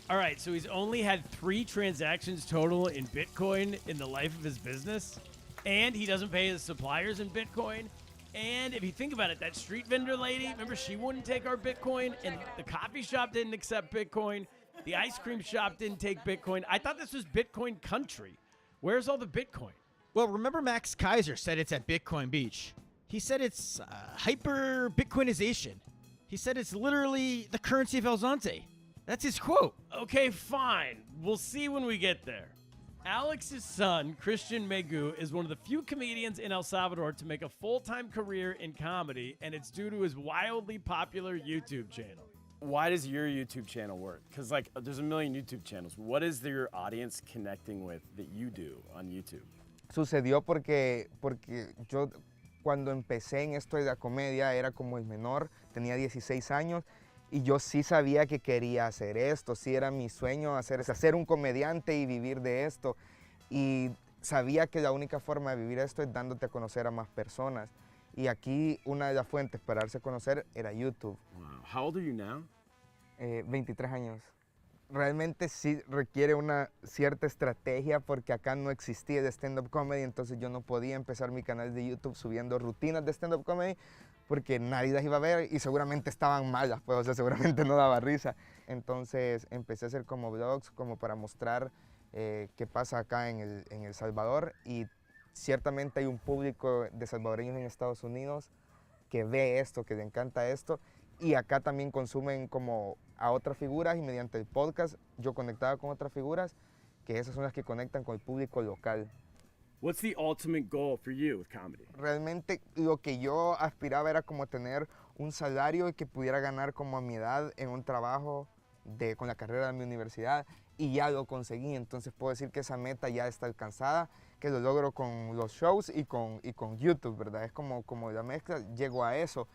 All right, so he's only had 3 transactions total in Bitcoin in the life of his business, and he doesn't pay his suppliers in Bitcoin. And if you think about it, that street vendor lady, remember, she wouldn't take our Bitcoin, and the coffee shop didn't accept Bitcoin. The ice cream shop didn't take Bitcoin. I thought this was Bitcoin country. Where's all the Bitcoin? Well, remember Max Kaiser said it's at Bitcoin Beach. He said it's hyper Bitcoinization. He said it's literally the currency of El Zonte. That's his quote. Okay, fine. We'll see when we get there. Alex's son, Christian Megu, is one of the few comedians in El Salvador to make a full-time career in comedy, and it's due to his wildly popular YouTube channel. Why does your YouTube channel work? Because like there's a million YouTube channels. What is your audience connecting with that you do on YouTube? Sucedió porque yo cuando empecé en esto de la comedia era como el menor, tenía 16 años y yo sí sabía que quería hacer esto, sí era mi sueño ser un comediante y vivir de esto. Y sabía que la única forma de vivir esto es dándote a conocer a más personas. Y aquí una de las fuentes para darse a conocer era YouTube. Wow. How old are you now? 23 años. Realmente sí requiere una cierta estrategia porque acá no existía el stand-up comedy, entonces yo no podía empezar mi canal de YouTube subiendo rutinas de stand-up comedy porque nadie las iba a ver y seguramente estaban malas, pues, o sea, seguramente no daba risa. Entonces empecé a hacer como vlogs, como para mostrar qué pasa acá en El Salvador, y ciertamente hay un público de salvadoreños en Estados Unidos que ve esto, que le encanta esto, y acá también consumen como a otras figuras, y mediante el podcast yo conectaba con otras figuras, que esas son las que conectan con el público local. What's the ultimate goal for you with comedy? Realmente lo que yo aspiraba era como tener un salario y que pudiera ganar como a mi edad en un trabajo con la carrera de mi universidad, y ya lo conseguí. Entonces puedo decir que esa meta ya está alcanzada, que lo logro con los shows y con YouTube, ¿verdad? Es como la mezcla, llego a eso.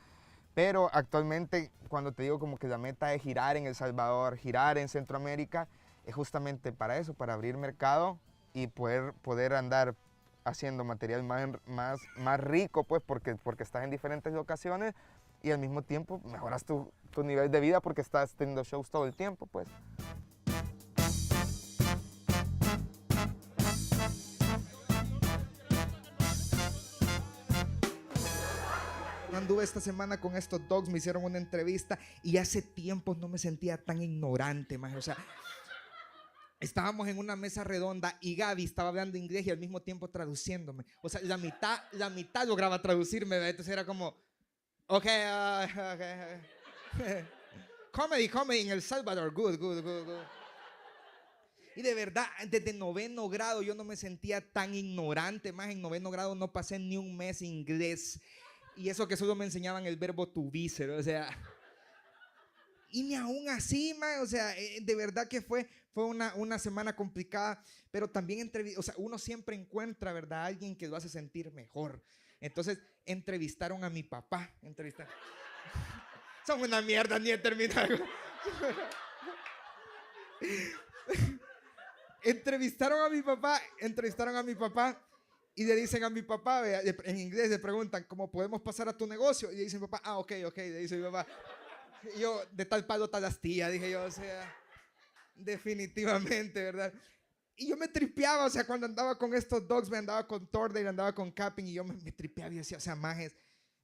Pero actualmente, cuando te digo como que la meta es girar en El Salvador, girar en Centroamérica, es justamente para eso, para abrir mercado y poder andar haciendo material más rico, pues, porque estás en diferentes locaciones y al mismo tiempo mejoras tu nivel de vida porque estás teniendo shows todo el tiempo, pues. Anduve esta semana con estos dogs, me hicieron una entrevista y hace tiempo no me sentía tan ignorante, más. O sea, estábamos en una mesa redonda y Gaby estaba hablando inglés y al mismo tiempo traduciéndome. O sea, la mitad lograba traducirme, ¿verdad? Entonces era como, okay. Comedy en El Salvador, good. Y de verdad, desde 9º grado yo no me sentía tan ignorante. Más en 9º grado no pasé ni un mes inglés. Y eso que solo me enseñaban el verbo to be, o sea... Y ni aún así, man, o sea, de verdad que fue una semana complicada, pero también o sea, uno siempre encuentra, ¿verdad?, a alguien que lo hace sentir mejor. Entonces, entrevistaron a mi papá. Son una mierda, ni he terminado. Entrevistaron a mi papá y le dicen a mi papá, vea, en inglés le preguntan, ¿cómo podemos pasar a tu negocio? Y le dice mi papá, ok, le dice mi papá. Yo, de tal palo, tal astilla, dije yo, o sea, definitivamente, ¿verdad? Y yo me tripeaba, o sea, cuando andaba con estos dogs, me andaba con Tordale, andaba con Kaplan, y yo me tripeaba y decía, o sea, majes,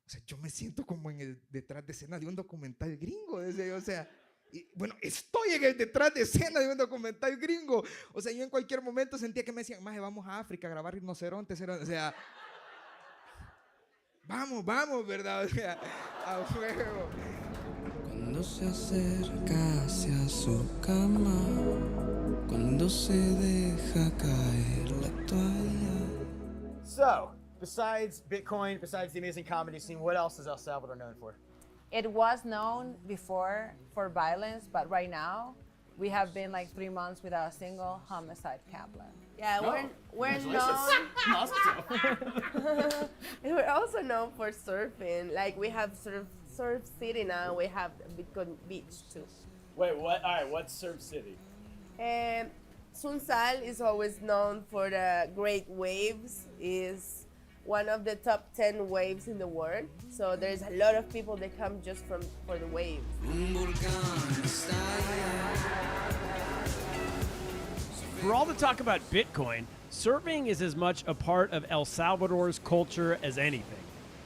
o sea, yo me siento como en el detrás de escena de un documental gringo, decía yo, o sea, y, bueno, estoy en el detrás de escena de un documental gringo, o sea, yo en cualquier momento sentía que me decían, maje, vamos a África a grabar rinocerontes, o sea, vamos, ¿verdad? O sea, a fuego. Cuando se acerca hacia su cama, cuando se deja caer la toalla. So, besides Bitcoin, besides the amazing comedy scene, what else is El Salvador known for? It was known before for violence, but right now we have been like 3 months without a single homicide, Kaplan. Yeah, we're known. We're also known for surfing. Like we have Surf City now. We have Bitcoin Beach too. Wait, what? All right, what's Surf City? Sunsal is always known for the great waves. Is one of the top 10 waves in the world. So there's a lot of people that come just for the waves. For all the talk about Bitcoin, surfing is as much a part of El Salvador's culture as anything.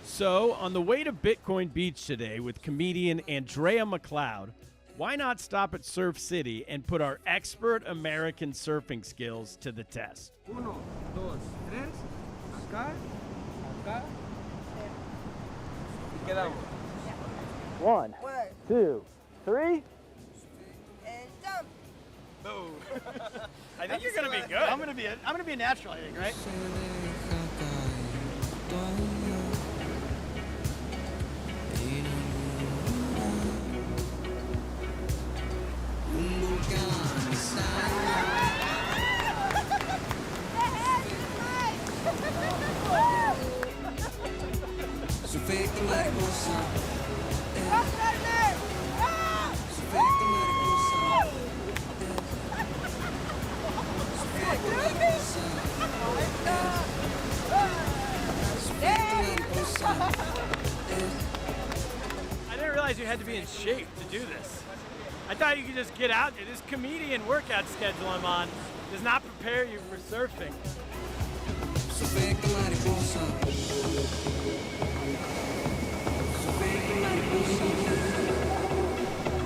So, on the way to Bitcoin Beach today with comedian Andrea McLeod, why not stop at Surf City and put our expert American surfing skills to the test? 1, 2, 3, acá. Quedamos. 1, 2, 3. And jump. Boom. I think you're gonna be good. I'm gonna be a natural, I think, right? I didn't realize you had to be in shape to do this. I thought you could just get out there. This comedian workout schedule I'm on does not prepare you for surfing.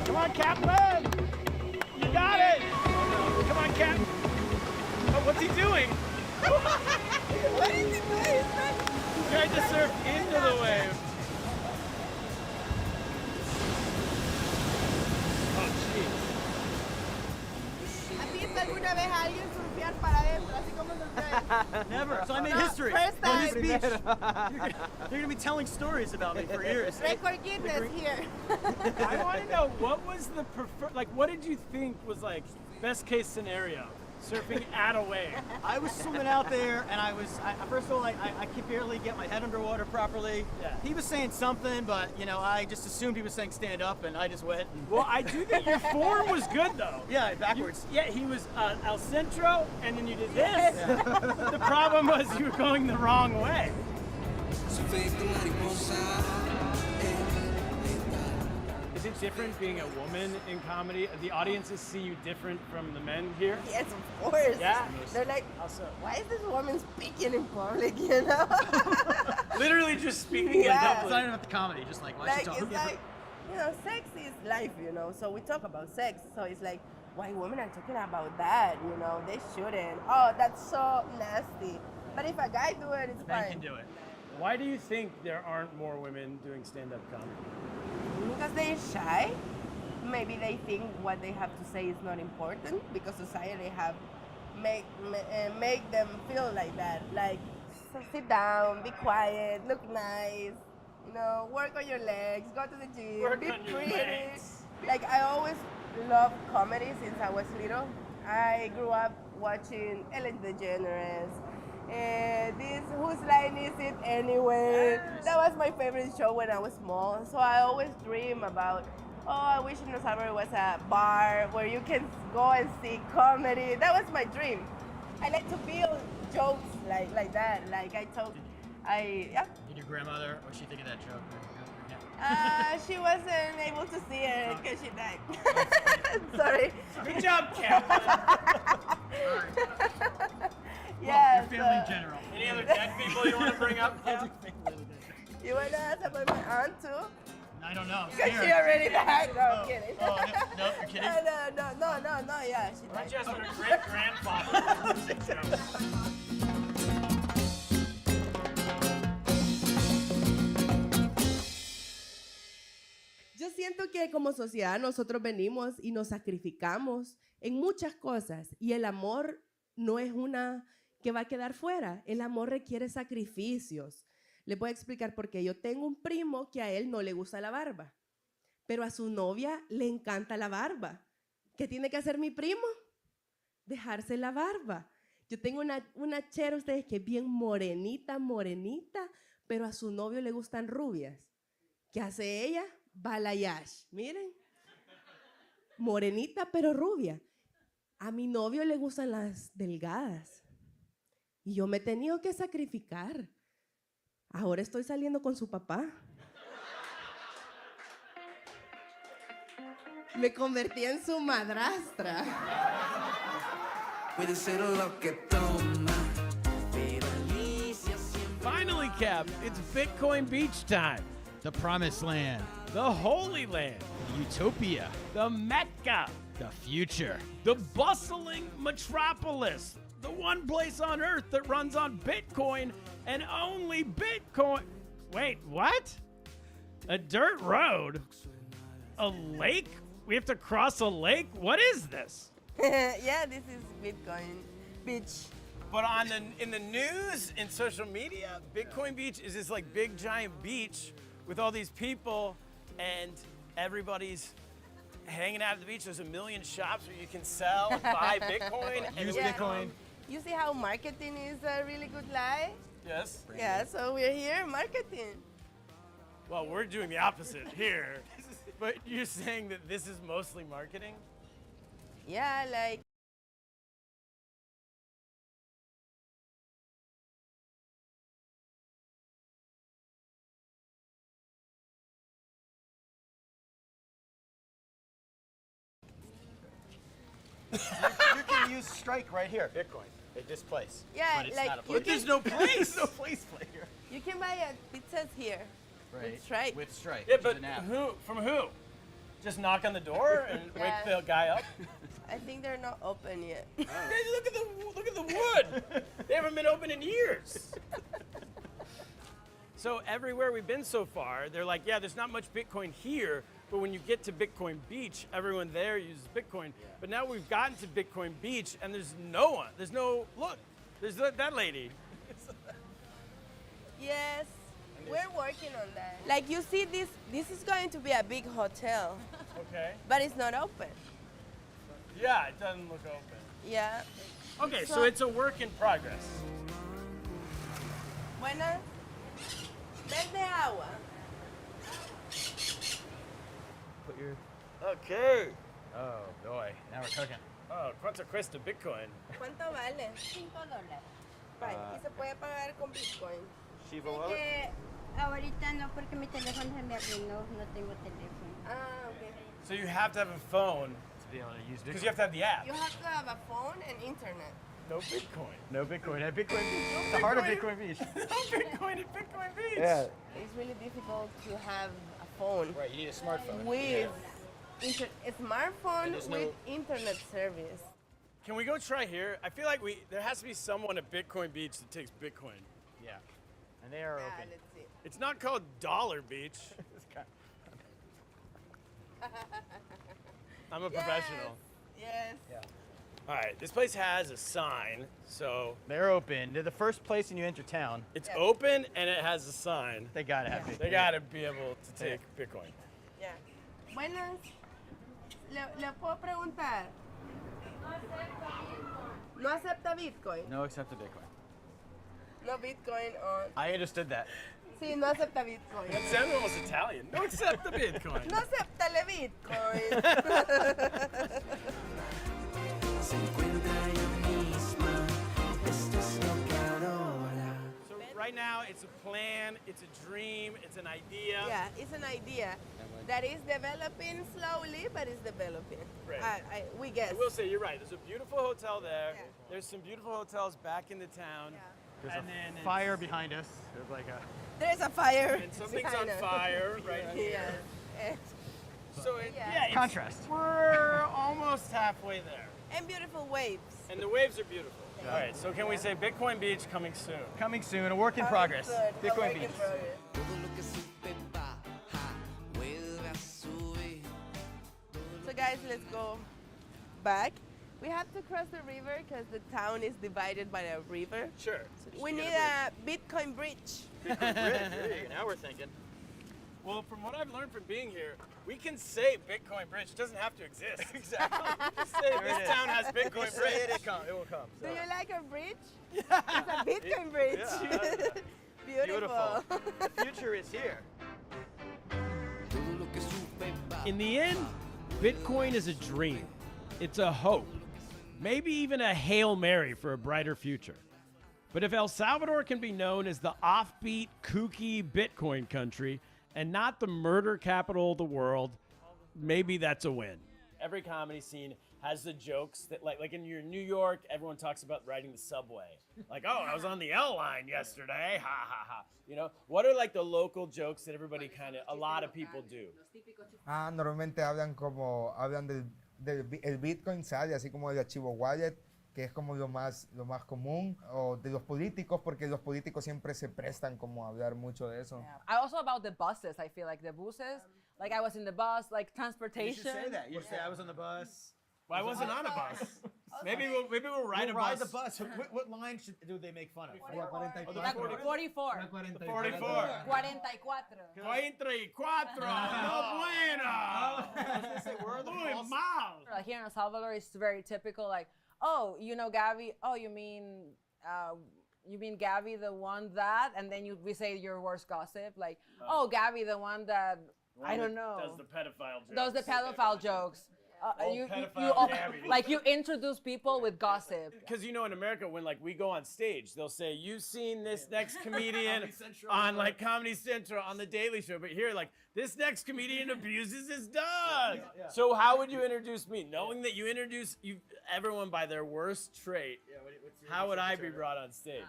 Come on, Kaplan! You got it! Come on, Cap. Oh, what's he doing? What is he doing? He's trying to surf into the wave. Oh, jeez. ¿Has visto alguna vez a alguien surfear para adentro, así como surfear? Never. So I made history. First On this time. beach. You're gonna be telling stories about me for years. Record Guinness here. I want to know, what was the what did you think was like best case scenario? Surfing at a wave. I was swimming out there, and first of all, I could barely get my head underwater properly. Yeah. He was saying something, but I just assumed he was saying stand up, and I just went. Well, I do think your form was good though. Yeah, backwards. He was El Centro, and then you did this. Yeah. The problem was you were going the wrong way. Is it different being a woman in comedy? The audiences see you different from the men here? Yes, of course. Yeah? They're like, why is this woman speaking in public, you know? Literally just speaking in It's public. not even about the comedy, just like why she talking. It's like, sex is life, so we talk about sex. So it's like, why women are talking about that? You know, they shouldn't. Oh, that's so nasty. But if a guy do it, it's Men fine. can do it. Why do you think there aren't more women doing stand-up comedy? Because they're shy. Maybe they think what they have to say is not important because society have make them feel like that. Like, so sit down, be quiet, look nice, you know, work on your legs, go to the gym, Work be on your pretty. legs. Like, I always loved comedy since I was little. I grew up watching Ellen DeGeneres. This Whose Line Is It Anyway? That was my favorite show when I was small. So I always dream about, oh, I wish in El Salvador was a bar where you can go and see comedy. That was my dream. I like to build jokes like that. Like yeah. Did your grandmother, what she think of that joke? She wasn't able to see it because she died. Sorry. Good job, Kaplan. Yeah. Your family in general. Any other dead people you want to bring up? You want to ask about my aunt too? I don't know. Because she already died. No, I'm kidding. Oh, no, you're kidding? No, yeah, she died. Just her great-grandfather. Yo siento que como sociedad nosotros venimos y nos sacrificamos en muchas cosas y el amor no es una que va a quedar fuera. El amor requiere sacrificios. Les voy a explicar por qué. Yo tengo un primo que a él no le gusta la barba, pero a su novia le encanta la barba. ¿Qué tiene que hacer mi primo? Dejarse la barba. Yo tengo una chera, ustedes, que es bien morenita, pero a su novio le gustan rubias. ¿Qué hace ella? Balayage. Miren. Morenita, pero rubia. A mi novio le gustan las delgadas. Y yo me he tenido que sacrificar. Ahora estoy saliendo con su papá. Me convertí en su madrastra. Puede ser lo que toma, pero Alicia siempre. Finally, Cap, it's Bitcoin Beach time. The promised land. The Holy Land. Utopia. The Mecca. The future. The bustling metropolis. The one place on earth that runs on Bitcoin and only Bitcoin. Wait, what? A dirt road? A lake? We have to cross a lake? What is this? Yeah, this is Bitcoin Beach. But in the news, in social media, Bitcoin Beach is this like big giant beach with all these people and everybody's hanging out at the beach. There's a million shops where you can sell and buy Bitcoin and use Bitcoin. You see how marketing is a really good lie? Yes. Yeah, so we're here marketing. Well, we're doing the opposite here. But you're saying that this is mostly marketing? Yeah, like. You can use Strike right here, Bitcoin, at this place. Yeah, but it's like not a you place. can- There's no place. There's no place here. You can buy pizzas here. Right. With Strike. With Strike. Yeah, which is but an app. who? From who? Just knock on the door and wake Yeah. the guy up? I think they're not open yet. Hey, look at the wood. They haven't been open in years. So everywhere we've been so far, they're like, yeah, there's not much Bitcoin here, but when you get to Bitcoin Beach, everyone there uses Bitcoin. But now we've gotten to Bitcoin Beach, and there's no one. There's no, look, there's that lady. Yes, we're working on that. Like you see, this is going to be a big hotel, Okay. but it's not open. Yeah, it doesn't look open. Yeah. Okay, so it's a work in progress. Buenas. Vende agua. Put your. Okay. Oh boy, now we're cooking. Oh, ¿cuánto cuesta Bitcoin? ¿Cuánto vale? $5. Bye. Y se puede pagar con Bitcoin. Shiva Es wallet? que ahorita no, porque mi teléfono se me arruinó, no tengo teléfono. Ah, okay. So you have to have a phone To be able to use because you have to have the app. You have to have a phone and internet. No Bitcoin. No Bitcoin at Bitcoin Beach. The heart of Bitcoin Beach. No Bitcoin at Bitcoin Beach. Yeah. It's really difficult to have a phone. Right, you need a smartphone. With a smartphone with internet service. Can we go try here? I feel like there has to be someone at Bitcoin Beach that takes Bitcoin. Yeah. And they are open. Let's see. It's not called Dollar Beach. I'm a professional. Yes. Yeah. All right, this place has a sign, so they're open. They're the first place when you enter town. It's open and it has a sign. They gotta have Bitcoin. They gotta be able to take Bitcoin. Yeah. Buenas. Le puedo preguntar. No acepta Bitcoin. No accept the Bitcoin. No Bitcoin on. I understood that. Sí, no acepta Bitcoin. That sounded almost Italian. No accept the Bitcoin. No acepta le Bitcoin. Se encuentra ella misma. Esto es lo que adora. So right now, it's a plan, it's a dream, it's an idea. Yeah, it's an idea that is developing slowly, but it's developing. Right. We guess. I will say, you're right. There's a beautiful hotel there. Yeah. There's some beautiful hotels back in the town. Yeah. There's and a then fire behind us. There's like a... There's a fire. And something's on fire right here. Yeah. So Yeah. Contrast. We're almost halfway there. And beautiful waves. And the waves are beautiful. All right, so can we say Bitcoin Beach coming soon? Coming soon, a work in progress. Bitcoin Beach. So guys, let's go back. We have to cross the river because the town is divided by a river. Sure. So we need a Bitcoin bridge. Bitcoin bridge. Now we're thinking. Well, from what I've learned from being here, we can say Bitcoin Bridge. It doesn't have to exist. Exactly. Just say this town has Bitcoin Bridge. It will come. Do you like a bridge? It's a Bitcoin bridge. Yeah. Beautiful. The future is here. In the end, Bitcoin is a dream. It's a hope. Maybe even a Hail Mary for a brighter future. But if El Salvador can be known as the offbeat, kooky Bitcoin country and not the murder capital of the world, maybe that's a win. Every comedy scene has the jokes that, like in New York, everyone talks about riding the subway. Like, oh, I was on the L line yesterday. Ha, ha, ha. You know, what are like the local jokes that everybody a lot of people do? Normalmente hablan del el Bitcoin sale así como del archivo wallet, que es como lo más común, o de los políticos, porque los políticos siempre se prestan como a hablar mucho de eso. Yeah. Also about the buses, I feel like the buses, like I was in the bus, like transportation. You should say that. You should say I was on the bus. Well, I wasn't on a bus. Maybe we'll ride We'll a bus. ride the bus. What line do they make fun of? 44. 44. 44. 44. No bueno. Muy mal. Like here in El Salvador, it's very typical. Like, oh, you know Gabby. Oh, you mean Gabby, the one that, and then we say your worst gossip. Like, oh, Gabby, the one that I don't know. Does the pedophile jokes. Does the pedophile jokes. Gabby. Like you introduce people with gossip. Because you know in America when like we go on stage, they'll say, you've seen this next comedian on like Comedy Central on the Daily Show, but here like this next comedian abuses his dog. Yeah. So how would you introduce me? Knowing that you introduce everyone by their worst trait, how would I be brought on stage?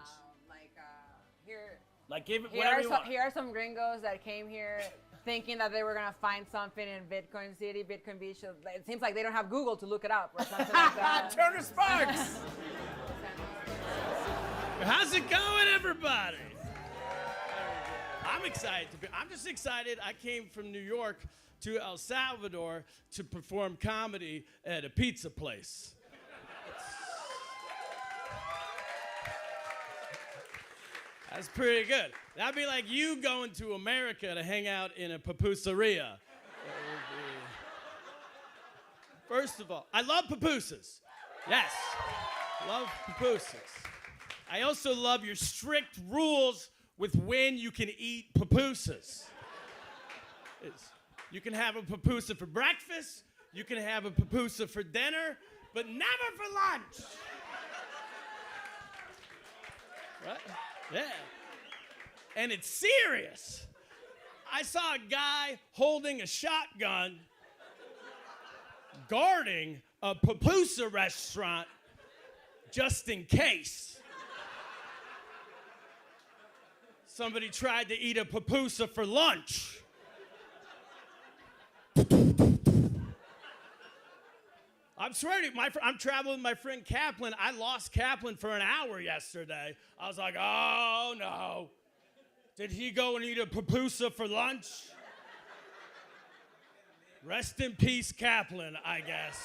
Here. Like give it whatever you want. Here are some gringos that came here thinking that they were gonna find something in Bitcoin City, Bitcoin Beach. It seems like they don't have Google to look it up or something like that. Turner Sparks! How's it going, everybody? I'm excited I'm just excited. I came from New York to El Salvador to perform comedy at a pizza place. That's pretty good. That'd be like you going to America to hang out in a pupuseria. First of all, I love pupusas. Yes, love pupusas. I also love your strict rules with when you can eat pupusas. You can have a pupusa for breakfast, you can have a pupusa for dinner, but never for lunch. Right? Yeah. And it's serious. I saw a guy holding a shotgun guarding a pupusa restaurant just in case somebody tried to eat a pupusa for lunch. I'm swearing, I'm traveling with my friend Kaplan. I lost Kaplan for an hour yesterday. I was like, oh no. Did he go and eat a pupusa for lunch? Rest in peace, Kaplan, I guess.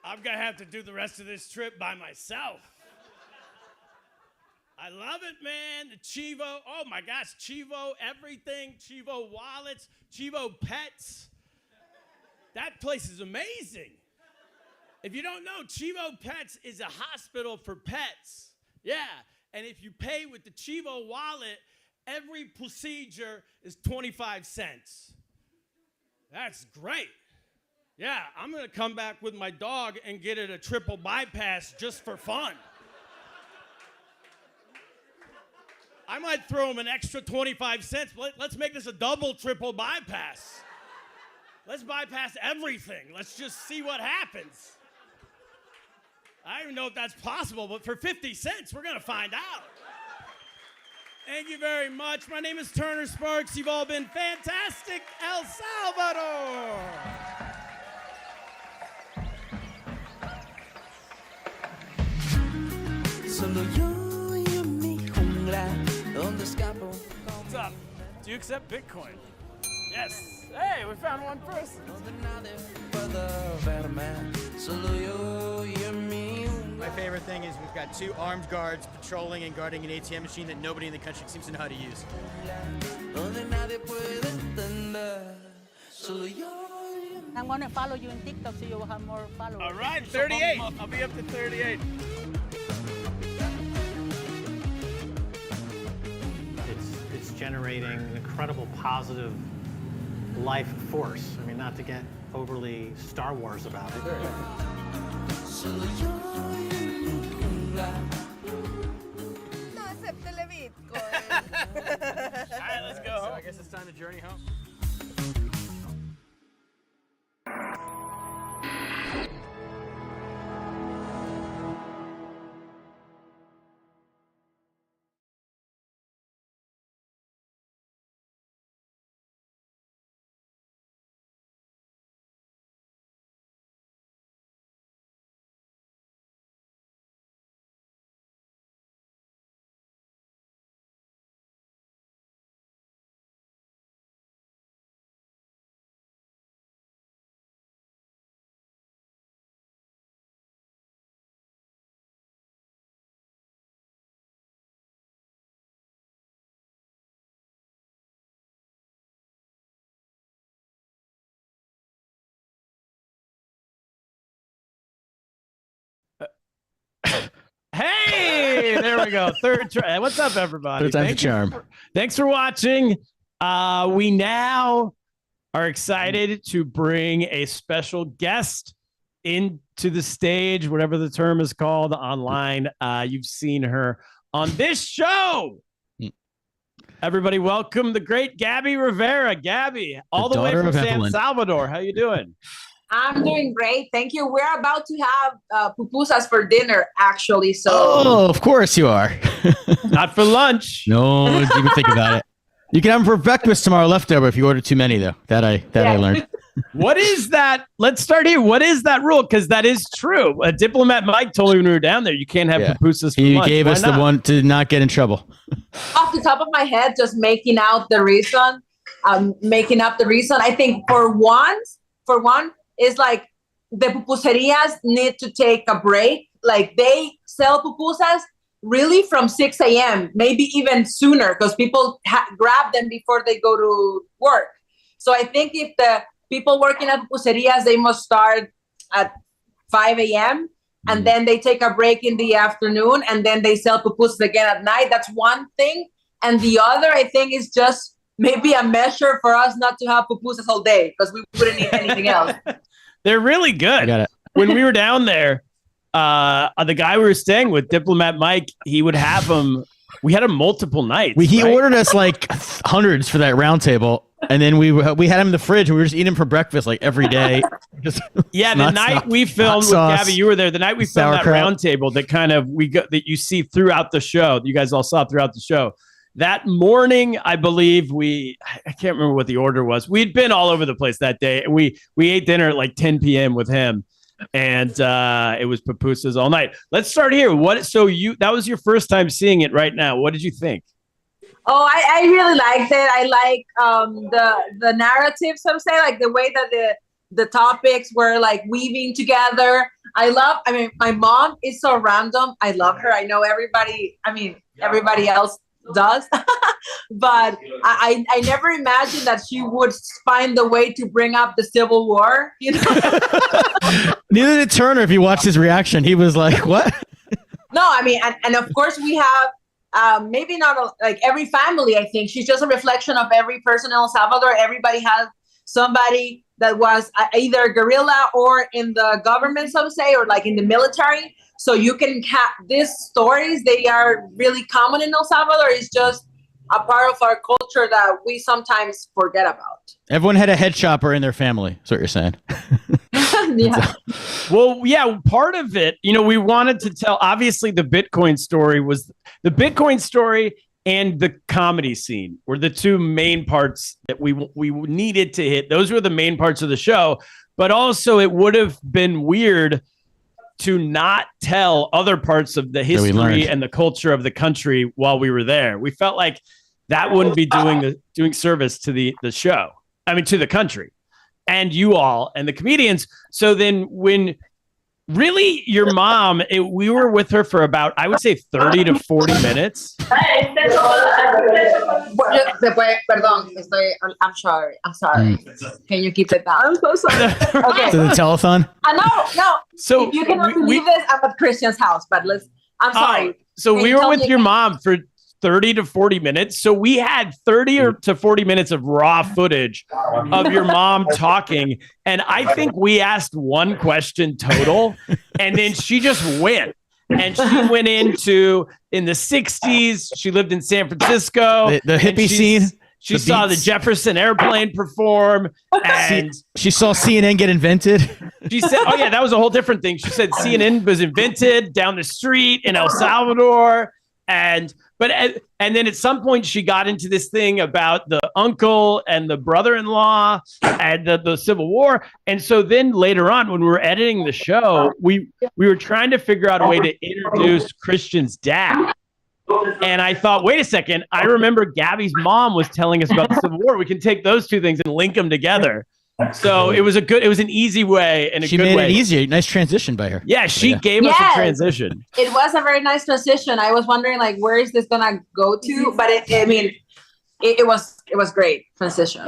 I'm gonna have to do the rest of this trip by myself. I love it, man. The Chivo, oh my gosh, Chivo everything, Chivo wallets, Chivo pets. That place is amazing. If you don't know, Chivo Pets is a hospital for pets. Yeah, and if you pay with the Chivo wallet, every procedure is 25 cents. That's great. Yeah, I'm gonna come back with my dog and get it a triple bypass just for fun. I might throw him an extra 25 cents. Let's make this a double triple bypass. Let's bypass everything. Let's just see what happens. I don't even know if that's possible, but for 50 cents, we're gonna find out. Thank you very much. My name is Turner Sparks. You've all been fantastic. El Salvador. Solo yo y mi jungla, donde escapo. What's up? Do you accept Bitcoin? Yes. Hey, we found one person. My favorite thing is we've got 2 armed guards patrolling and guarding an ATM machine that nobody in the country seems to know how to use. I'm going to follow you in TikTok so you will have more followers. All right, 38. I'll be up to 38. It's generating an incredible positive life force. I mean, not to get overly Star Wars about it. No acepte Bitcoin. All right, let's go. So I guess it's time to journey home. Hey, there we go. Third try. What's up, everybody? Third time's a charm. Thanks for watching. We now are excited to bring a special guest into the stage, whatever the term is called online. You've seen her on this show. Everybody, welcome the great Gabby Rivera. Gabby, all the way from San Salvador. How you doing? I'm doing great. Thank you. We're about to have pupusas for dinner, actually. So. Oh, of course you are. Not for lunch. No, don't even think about it. You can have them for breakfast tomorrow leftover if you order too many, though. That I learned. What is that? Let's start here. What is that rule? Because that is true. A diplomat Mike told me when we were down there, you can't have pupusas for lunch. He gave us the one to not get in trouble. Off the top of my head, just making out the reason. Making up the reason. I think for one, is like the pupuserias need to take a break. Like they sell pupusas really from 6 a.m., maybe even sooner, because people grab them before they go to work. So I think if the people working at pupuserias, they must start at 5 a.m. and then they take a break in the afternoon and then they sell pupusas again at night. That's one thing. And the other, I think, is just maybe a measure for us not to have pupusas all day because we wouldn't eat anything else. They're really good. When we were down there, the guy we were staying with, Diplomat Mike, he would have them. We had them multiple nights. He ordered us like hundreds for that round table. And then we had him in the fridge. And we were just eating him for breakfast like every day. The night we filmed with Gabby, you were there. The night we filmed that round table that kind of that you see throughout the show, that you guys all saw throughout the show. that morning, I believe I can't remember what the order was. We'd been all over the place that day. We ate dinner at like 10 p.m. with him, and it was pupusas all night. Let's start here. That was your first time seeing it right now. What did you think? Oh, I really liked it. I like the narrative, so to say, like the way that the topics were like weaving together. I mean, my mom is so random. I love her. I know everybody else does, but I never imagined that she would find the way to bring up the Civil War, you know. Neither did Turner. If you watched his reaction, he was like, what? No, I mean, and of course we have maybe not like every family. I think she's just a reflection of every person in El Salvador. Everybody has somebody that was either guerrilla or in the government, some say, or like in the military. So you can have these stories. They are really common in El Salvador. It's just a part of our culture that we sometimes forget about. Everyone had a head chopper in their family. That's what you're saying. Yeah. Well, yeah, part of it, we wanted to tell, obviously the Bitcoin story and the comedy scene were the two main parts that we needed to hit. Those were the main parts of the show, but also it would have been weird to not tell other parts of the history and the culture of the country while we were there. We felt like that wouldn't be doing service to the show. I mean, to the country and you all and the comedians. So then when really your mom, we were with her for about, I would say 30 to 40 minutes. I'm sorry. Can you keep it down? I'm so sorry. Okay. To the telethon? No. So you cannot believe this. I'm at Christian's house, but I'm sorry. So we were with your mom for 30 to 40 minutes. So we had 30 to 40 minutes of raw footage of your mom talking. And I think we asked one question total, and then she just went. And she went in the 60s. She lived in San Francisco. The hippie scene. She saw the Jefferson Airplane perform. And she saw CNN get invented. She said, oh, yeah, that was a whole different thing. She said CNN was invented down the street in El Salvador. And then at some point she got into this thing about the uncle and the brother-in-law and the Civil War. And so then later on, when we were editing the show, we were trying to figure out a way to introduce Christian's dad. And I thought, wait a second, I remember Gabby's mom was telling us about the Civil War. We can take those two things and link them together. So it was an easy way and she made it easier. Nice transition by her. Yeah, she gave us a transition. It was a very nice transition. I was wondering like, where is this gonna go to? But it was great transition.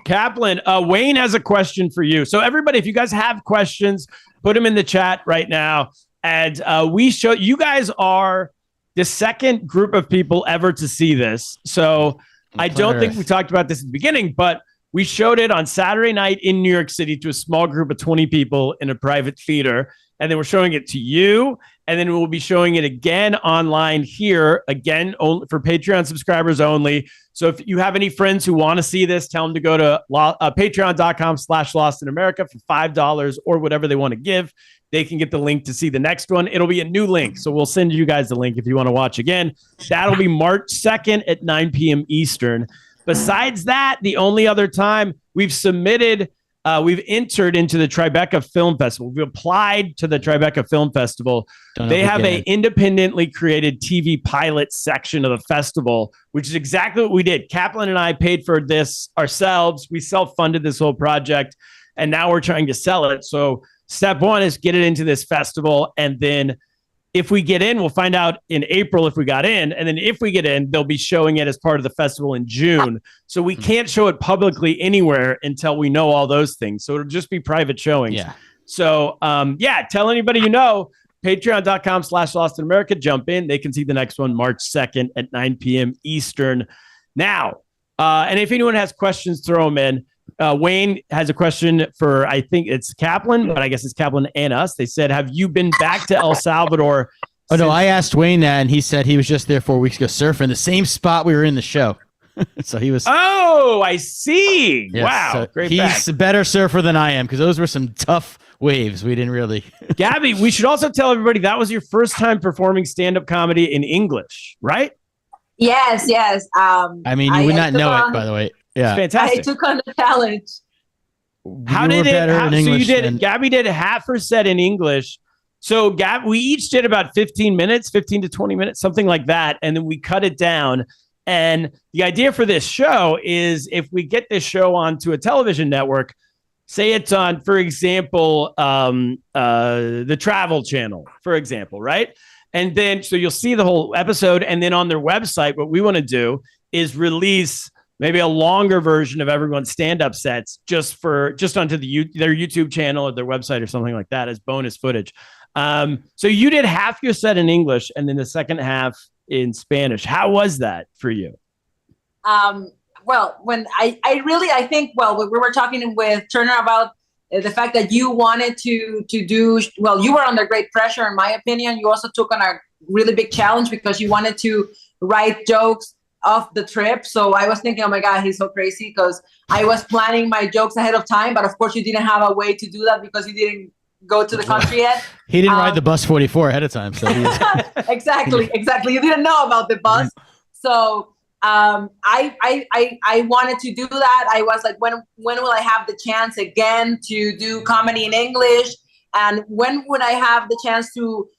Kaplan, Wayne has a question for you. So everybody, if you guys have questions, put them in the chat right now. And you guys are the second group of people ever to see this. So I don't think we talked about this at the beginning, but we showed it on Saturday night in New York City to a small group of 20 people in a private theater. And then we're showing it to you. And then we'll be showing it again online here, again, only for Patreon subscribers only. So if you have any friends who want to see this, tell them to go to patreon.com/LostInAmerica for $5 or whatever they want to give. They can get the link to see the next one. It'll be a new link. So we'll send you guys the link if you want to watch again. That'll be March 2nd at 9 p.m. Eastern. Besides that, the only other time we've entered into the Tribeca Film Festival. We've applied to the Tribeca Film Festival. They have an independently created TV pilot section of the festival, which is exactly what we did. Kaplan and I paid for this ourselves. We self-funded this whole project, and now we're trying to sell it. So step one is get it into this festival, and then if we get in, we'll find out in April if we got in. And then if we get in, they'll be showing it as part of the festival in June. So we can't show it publicly anywhere until we know all those things. So it'll just be private showings. Yeah. So, tell anybody you know, patreon.com/LostInAmerica, jump in. They can see the next one March 2nd at 9 p.m. Eastern. Now, and if anyone has questions, throw them in. Wayne has a question for, I think it's Kaplan, but I guess it's Kaplan and us. They said, have you been back to El Salvador? Oh, no, I asked Wayne that, and he said he was just there 4 weeks ago surfing the same spot we were in the show. So he was. Oh, I see. Yes, wow. So great. He's a better surfer than I am because those were some tough waves. We didn't really. Gabby, we should also tell everybody that was your first time performing stand-up comedy in English, right? Yes, yes. I mean, you would not know it, by the way. Yeah. It's fantastic. I took on the challenge. How did it? So you did. Gabby did half her set in English. So we each did about 15 minutes, 15 to 20 minutes, something like that, and then we cut it down. And the idea for this show is if we get this show onto a television network, say it's on, for example, the Travel Channel, for example, right? And then so you'll see the whole episode, and then on their website, what we want to do is release maybe a longer version of everyone's stand-up sets just onto their YouTube channel or their website or something like that as bonus footage. So you did half your set in English and then the second half in Spanish. How was that for you? Well, when I think, well, we were talking with Turner about the fact that you wanted to do, well, you were under great pressure, in my opinion. You also took on a really big challenge because you wanted to write jokes off the trip. So I was thinking, oh my God, he's so crazy, because I was planning my jokes ahead of time, but of course you didn't have a way to do that because you didn't go to the country yet. He didn't ride the bus 44 ahead of time. So exactly. You didn't know about the bus. So I wanted to do that. I was like, when will I have the chance again to do comedy in English? And when would I have the chance to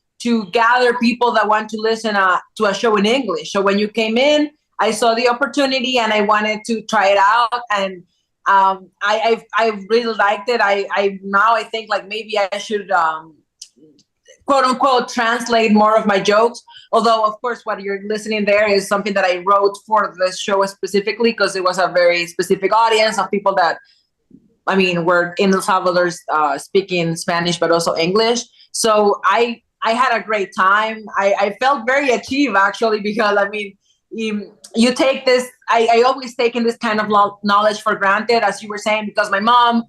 gather people that want to listen to a show in English? So when you came in, I saw the opportunity and I wanted to try it out. And I really liked it. I now think like maybe I should quote unquote translate more of my jokes. Although of course what you're listening there is something that I wrote for this show specifically, because it was a very specific audience of people that, I mean, were in El Salvador speaking Spanish but also English. So I had a great time. I felt very achieved actually, because I mean, you take this, I always taken this kind of knowledge for granted, as you were saying, because my mom,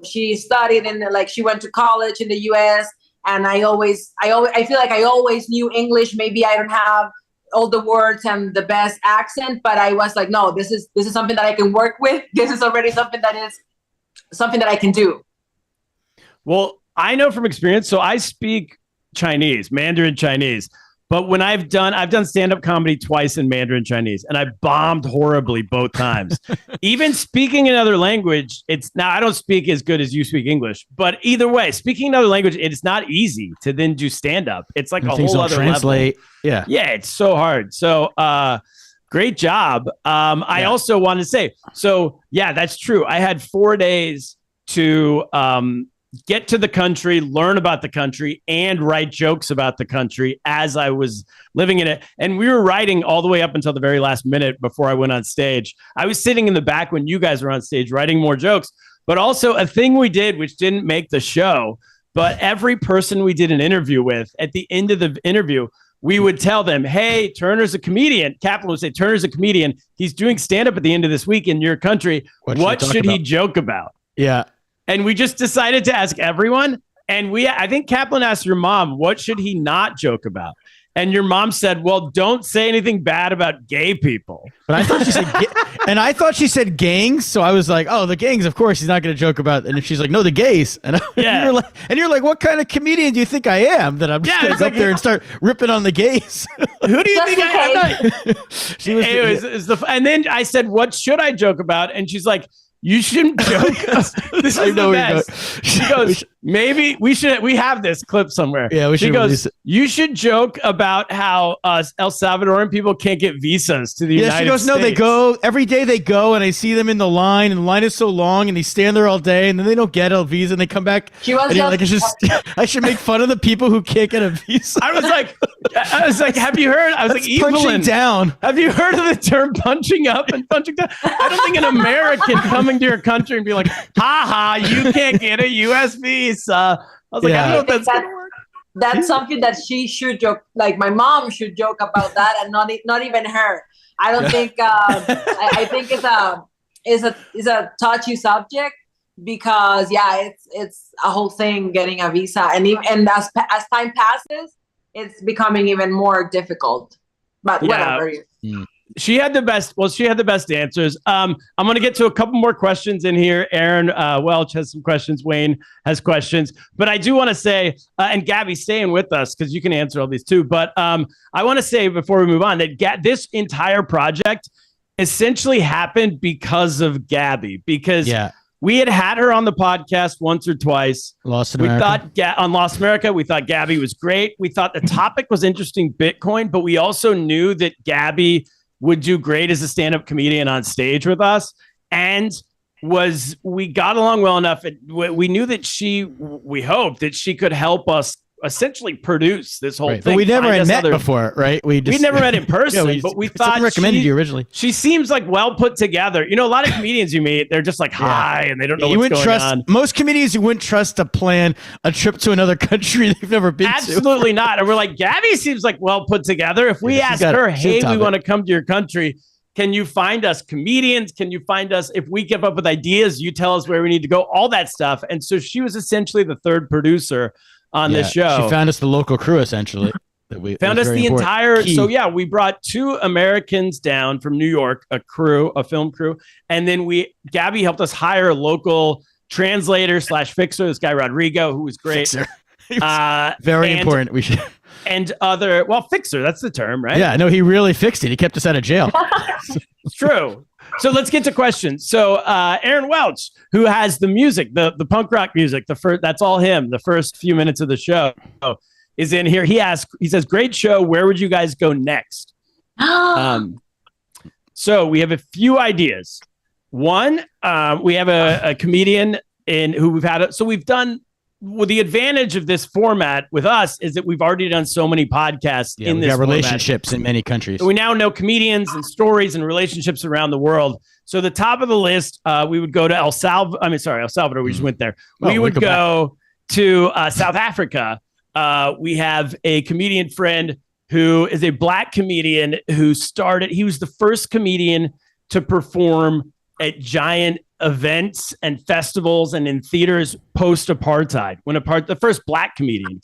she studied she went to college in the US, and I feel like I always knew English. Maybe I don't have all the words and the best accent, but I was like, no, this is something that I can work with. This is already something that I can do. Well, I know from experience, so I speak Chinese, Mandarin Chinese. But when I've done stand-up comedy twice in Mandarin Chinese, and I bombed horribly both times. Even speaking another language, now I don't speak as good as you speak English, but either way, speaking another language, it's not easy to then do stand-up. It's like a whole other level. Yeah, it's so hard. So great job. I also want to say, so yeah, that's true. I had 4 days to get to the country, learn about the country, and write jokes about the country as I was living in it. And we were writing all the way up until the very last minute before I went on stage. I was sitting in the back when you guys were on stage writing more jokes. But also a thing we did, which didn't make the show, but every person we did an interview with, at the end of the interview, we would tell them, hey, Turner's a comedian. Kaplan would say, Turner's a comedian. He's doing stand-up at the end of this week in your country. What should he joke about? Yeah. And we just decided to ask everyone. And I think Kaplan asked your mom, what should he not joke about? And your mom said, well, don't say anything bad about gay people. But I thought she said, I thought she said gangs. So I was like, oh, the gangs, of course, he's not going to joke about. And she's like, no, the gays. And, you're like, what kind of comedian do you think I am? That I'm just going to go up there and start ripping on the gays. Who do you think I am? And then I said, what should I joke about? And she's like, you shouldn't joke. This is the best. She goes, maybe we should. We have this clip somewhere. Yeah, we should. She goes, you should joke about how El Salvadoran people can't get visas to the United States. She goes, no, they go every day. They go, and I see them in the line, and the line is so long, and they stand there all day, and then they don't get a visa, and they come back. She was like, I should make fun of the people who can't get a visa. I was like, have you heard? I was That's like, punching Evelyn, down. Have you heard of the term punching up and punching down? I don't think an American coming to your country and be like, ha, you can't get a U.S. visa. I was like, I don't know if that's gonna work. That's something that she should joke. Like my mom should joke about that, and not even her. I don't think. I think it's a touchy subject, because it's a whole thing getting a visa, and as time passes, it's becoming even more difficult. But whatever. She had the best. Well, she had the best answers. I'm going to get to a couple more questions in here. Aaron Welch has some questions. Wayne has questions. But I do want to say, and Gabby, staying with us because you can answer all these too. But I want to say before we move on that this entire project essentially happened because of Gabby. Because we had her on the podcast once or twice. Lost in America. We thought on Lost America, we thought Gabby was great. We thought the topic was interesting, Bitcoin. But we also knew that Gabby would do great as a stand-up comedian on stage with us, and we got along well enough. We knew that we hoped that she could help us essentially produce this whole thing. But we never had met before, right? We never met in person, but we thought recommended you originally. She seems like well put together. You know, a lot of comedians you meet, they're just like hi, and they don't know what's going on. Most comedians you wouldn't trust to plan a trip to another country they've never been to. Absolutely not. And we're like, Gabby seems like well put together. If we ask her, hey, we want to come to your country, can you find us comedians? Can you find us, if we give up with ideas, you tell us where we need to go, all that stuff. And so she was essentially the third producer on this show. She found us the local crew, essentially. Found us the entire key. So yeah, we brought 2 Americans down from New York, a film crew, and then Gabby helped us hire a local translator / fixer, this guy Rodrigo, who was great. Fixer. Very important. We should. And fixer, that's the term, right? Yeah, no, he really fixed it. He kept us out of jail. It's true. So let's get to questions. So Aaron Welch, who has the music, the punk rock music, that's all him. The first few minutes of the show is in here. He says, "Great show. Where would you guys go next?" So we have a few ideas. One, we have a comedian who we've had. So we've done. Well, the advantage of this format with us is that we've already done so many podcasts in this relationships in many countries. We now know comedians and stories and relationships around the world. So the top of the list, we would go to El Salvador. We just went there. We would go to South Africa. We have a comedian friend who is a Black comedian who he was the first comedian to perform at giant events and festivals and in theaters post-apartheid, the first Black comedian,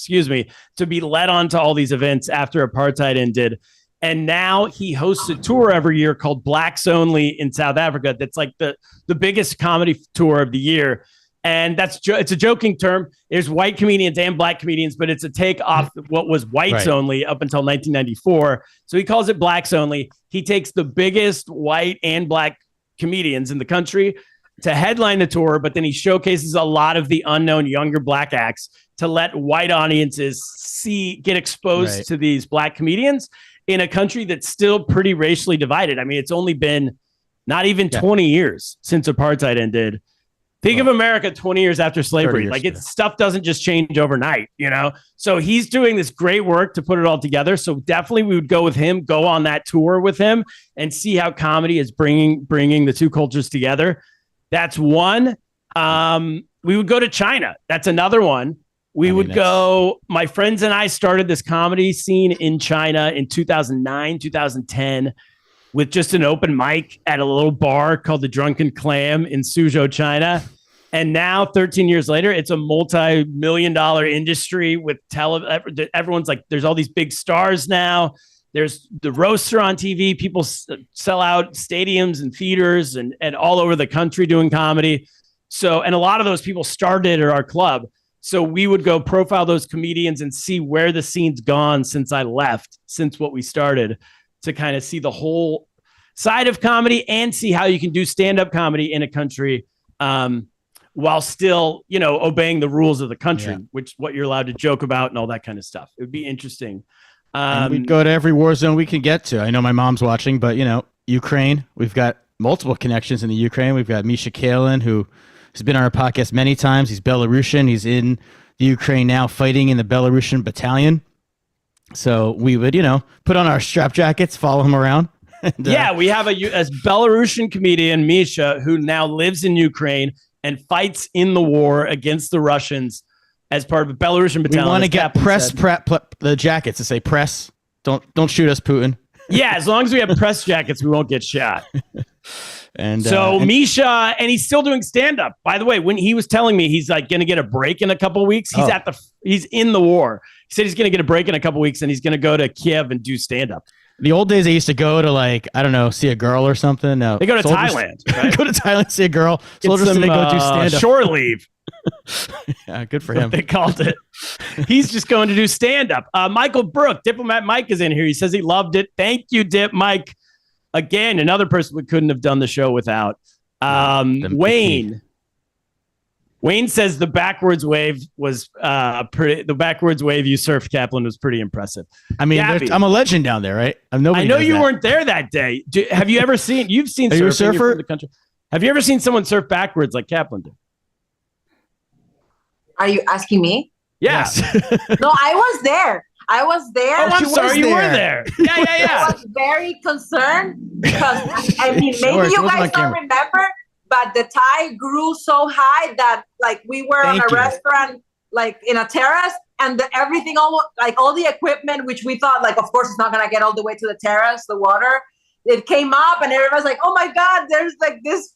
to be led onto all these events after apartheid ended. And now he hosts a tour every year called Blacks Only in South Africa. That's like the biggest comedy tour of the year. And it's a joking term. There's white comedians and Black comedians, but it's a take off what was whites only up until 1994. So he calls it Blacks Only. He takes the biggest white and Black comedians in the country to headline the tour, but then he showcases a lot of the unknown younger Black acts to let white audiences get exposed to these Black comedians in a country that's still pretty racially divided. I mean, it's only been not even 20 years since apartheid ended. Think of America 20 years after slavery. Stuff doesn't just change overnight, you know? So he's doing this great work to put it all together. So definitely we would go with him, go on that tour with him and see how comedy is bringing the two cultures together. That's one. We would go to China. That's another one. My friends and I started this comedy scene in China in 2009, 2010 with just an open mic at a little bar called the Drunken Clam in Suzhou, China. And now 13 years later, it's a multi-million-dollar industry with everyone's like, there's all these big stars now. There's the roaster on TV. People sell out stadiums and theaters and all over the country doing comedy. So, and a lot of those people started at our club. So we would go profile those comedians and see where the scene's gone since what we started, to kind of see the whole side of comedy and see how you can do stand-up comedy in a country while still, obeying the rules of the country, which what you're allowed to joke about and all that kind of stuff. It would be interesting. We'd go to every war zone we can get to. I know my mom's watching, but Ukraine, we've got multiple connections in the Ukraine. We've got Misha Kalin, who has been on our podcast many times. He's Belarusian. He's in the Ukraine now, fighting in the Belarusian battalion. So we would, put on our strap jackets, follow him around. And, we have a Belarusian comedian, Misha, who now lives in Ukraine and fights in the war against the Russians as part of a Belarusian battalion. We want to get the jackets to say press. Don't shoot us, Putin. Yeah, as long as we have press jackets, we won't get shot. And Misha, and he's still doing stand-up. By the way, when he was telling me he's like going to get a break in a couple of weeks, he's in the war. He said he's going to get a break in a couple of weeks and he's going to go to Kiev and do stand-up. The old days, I used to go to like, I don't know, see a girl or something. No, They go to Thailand, right? Go to Thailand, see a girl. Get Soldiers some today go do stand up. shore leave. Yeah, good for That's him. what they called it. He's just going to do stand up. Michael Brook, Diplomat Mike, is in here. He says he loved it. Thank you, Dip Mike. Again, another person we couldn't have done the show without. Wayne. Wayne says the backwards wave was pretty. The backwards wave you surfed, Kaplan, was pretty impressive. I mean, I'm a legend down there, right? I know you weren't there that day. Have you ever seen? You've seen. Are you a surfing, you're surfer? from the country. Have you ever seen someone surf backwards like Kaplan did? Are you asking me? Yeah. No, I was there. I was there. Oh, I'm sorry, you were there. Yeah. I was very concerned because I mean, maybe Sure, you it wasn't guys on don't camera. remember, but the tide grew so high that like we were Thank on a you. restaurant, like in a terrace, and everything almost like all the equipment, which we thought like, of course, it's not gonna get all the way to the terrace, the water. It came up, and everybody's like, "Oh my God, there's like this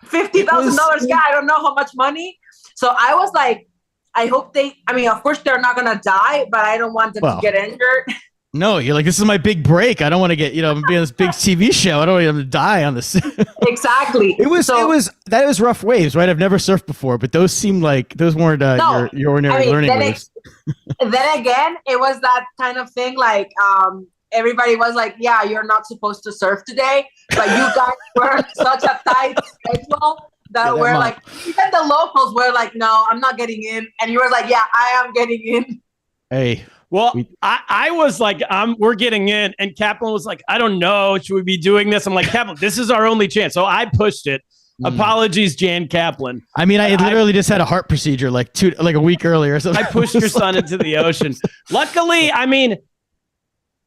$50,000 guy. I don't know how much money." So I was like, I hope I mean, of course, they're not gonna die, but I don't want them to get injured. No, you're like, this is my big break. I don't want to get, I'm be on this big TV show. I don't want them to die on this. Exactly. It was rough waves, right? I've never surfed before, but those seemed like those weren't your ordinary learning waves. Then again, it was that kind of thing. Like everybody was like, "Yeah, you're not supposed to surf today," but you guys were such a tight schedule that we're like, even the locals were like, "No, I'm not getting in," and you were like, "Yeah, I am getting in." Hey. Well, I was like, we're getting in. And Kaplan was like, I don't know. Should we be doing this? I'm like, Kaplan, this is our only chance. So I pushed it. Apologies, Jan Kaplan. I mean, I literally just had a heart procedure like a week earlier. Or something. I pushed your son into the ocean. Luckily, I mean,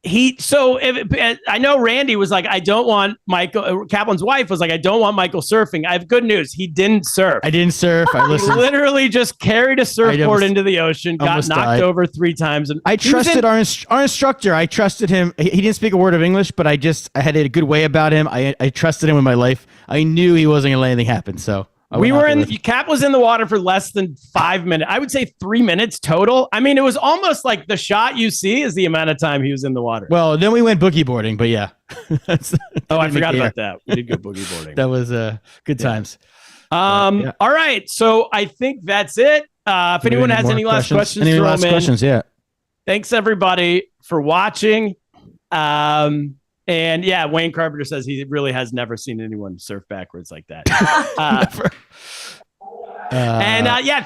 I know Randy was like, I don't want Michael, Kaplan's wife was like, I don't want Michael surfing. I have good news. He didn't surf. I didn't surf. I listened. He literally just carried a surfboard into the ocean, got knocked over 3 times. And I trusted our instructor. I trusted him. He didn't speak a word of English, but I had a good way about him. I trusted him with my life. I knew he wasn't going to let anything happen. So Cap was in the water for less than 5 minutes. I would say 3 minutes total. I mean, it was almost like the shot you see is the amount of time he was in the water. Well, then we went boogie boarding, but yeah. I forgot about that. We did go boogie boarding. That was good times. All right. So I think that's it. If anyone has any last questions, any throw last them in. questions? Yeah. Thanks everybody for watching. And yeah, Wayne Carpenter says he really has never seen anyone surf backwards like that.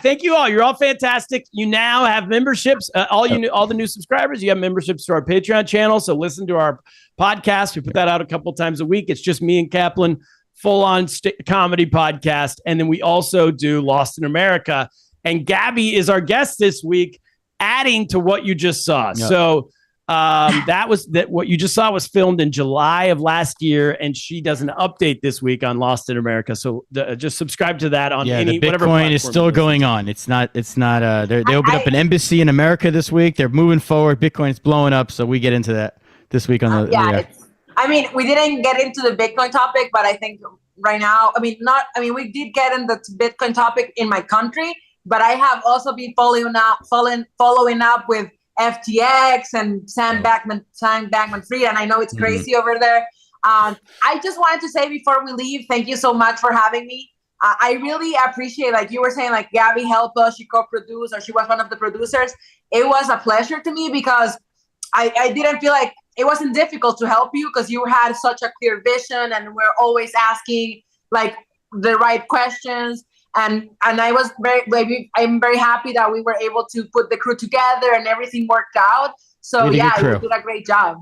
Thank you all. You're all fantastic. You now have memberships. All the new subscribers, you have memberships to our Patreon channel. So listen to our podcast. We put that out a couple times a week. It's just me and Kaplan, full on comedy podcast. And then we also do Lost in America. And Gabby is our guest this week, adding to what you just saw. Yep. So what you just saw was filmed in July of last year, and she does an update this week on Lost in America. So just subscribe to that on the whatever Bitcoin is platform still it is. going on. It's not they opened up an embassy in America this week. They're moving forward. Bitcoin's blowing up. So we get into that this week on the I mean, we didn't get into the Bitcoin topic, but I think right now, we did get in the Bitcoin topic in my country, but I have also been following up with FTX and Sam Bankman-Fried, and I know it's crazy over there. I just wanted to say before we leave, thank you so much for having me. I really appreciate, like you were saying, like Gabby helped us, she co-produced, or she was one of the producers. It was a pleasure to me because I didn't feel like it wasn't difficult to help you because you had such a clear vision and we're always asking like the right questions. And I was I'm very happy that we were able to put the crew together and everything worked out. So you did a great job.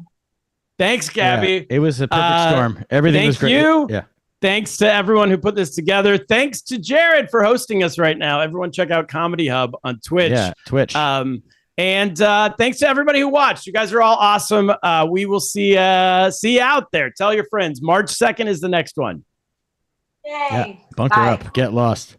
Thanks, Gabby. Yeah, it was a perfect storm. Everything was great. Thank you. Yeah. Thanks to everyone who put this together. Thanks to Jared for hosting us right now. Everyone check out Comedy Hub on Twitch. Yeah, Twitch. And thanks to everybody who watched. You guys are all awesome. We will see you out there. Tell your friends. March 2nd is the next one. Yay. Yeah. Bunker up. Get lost.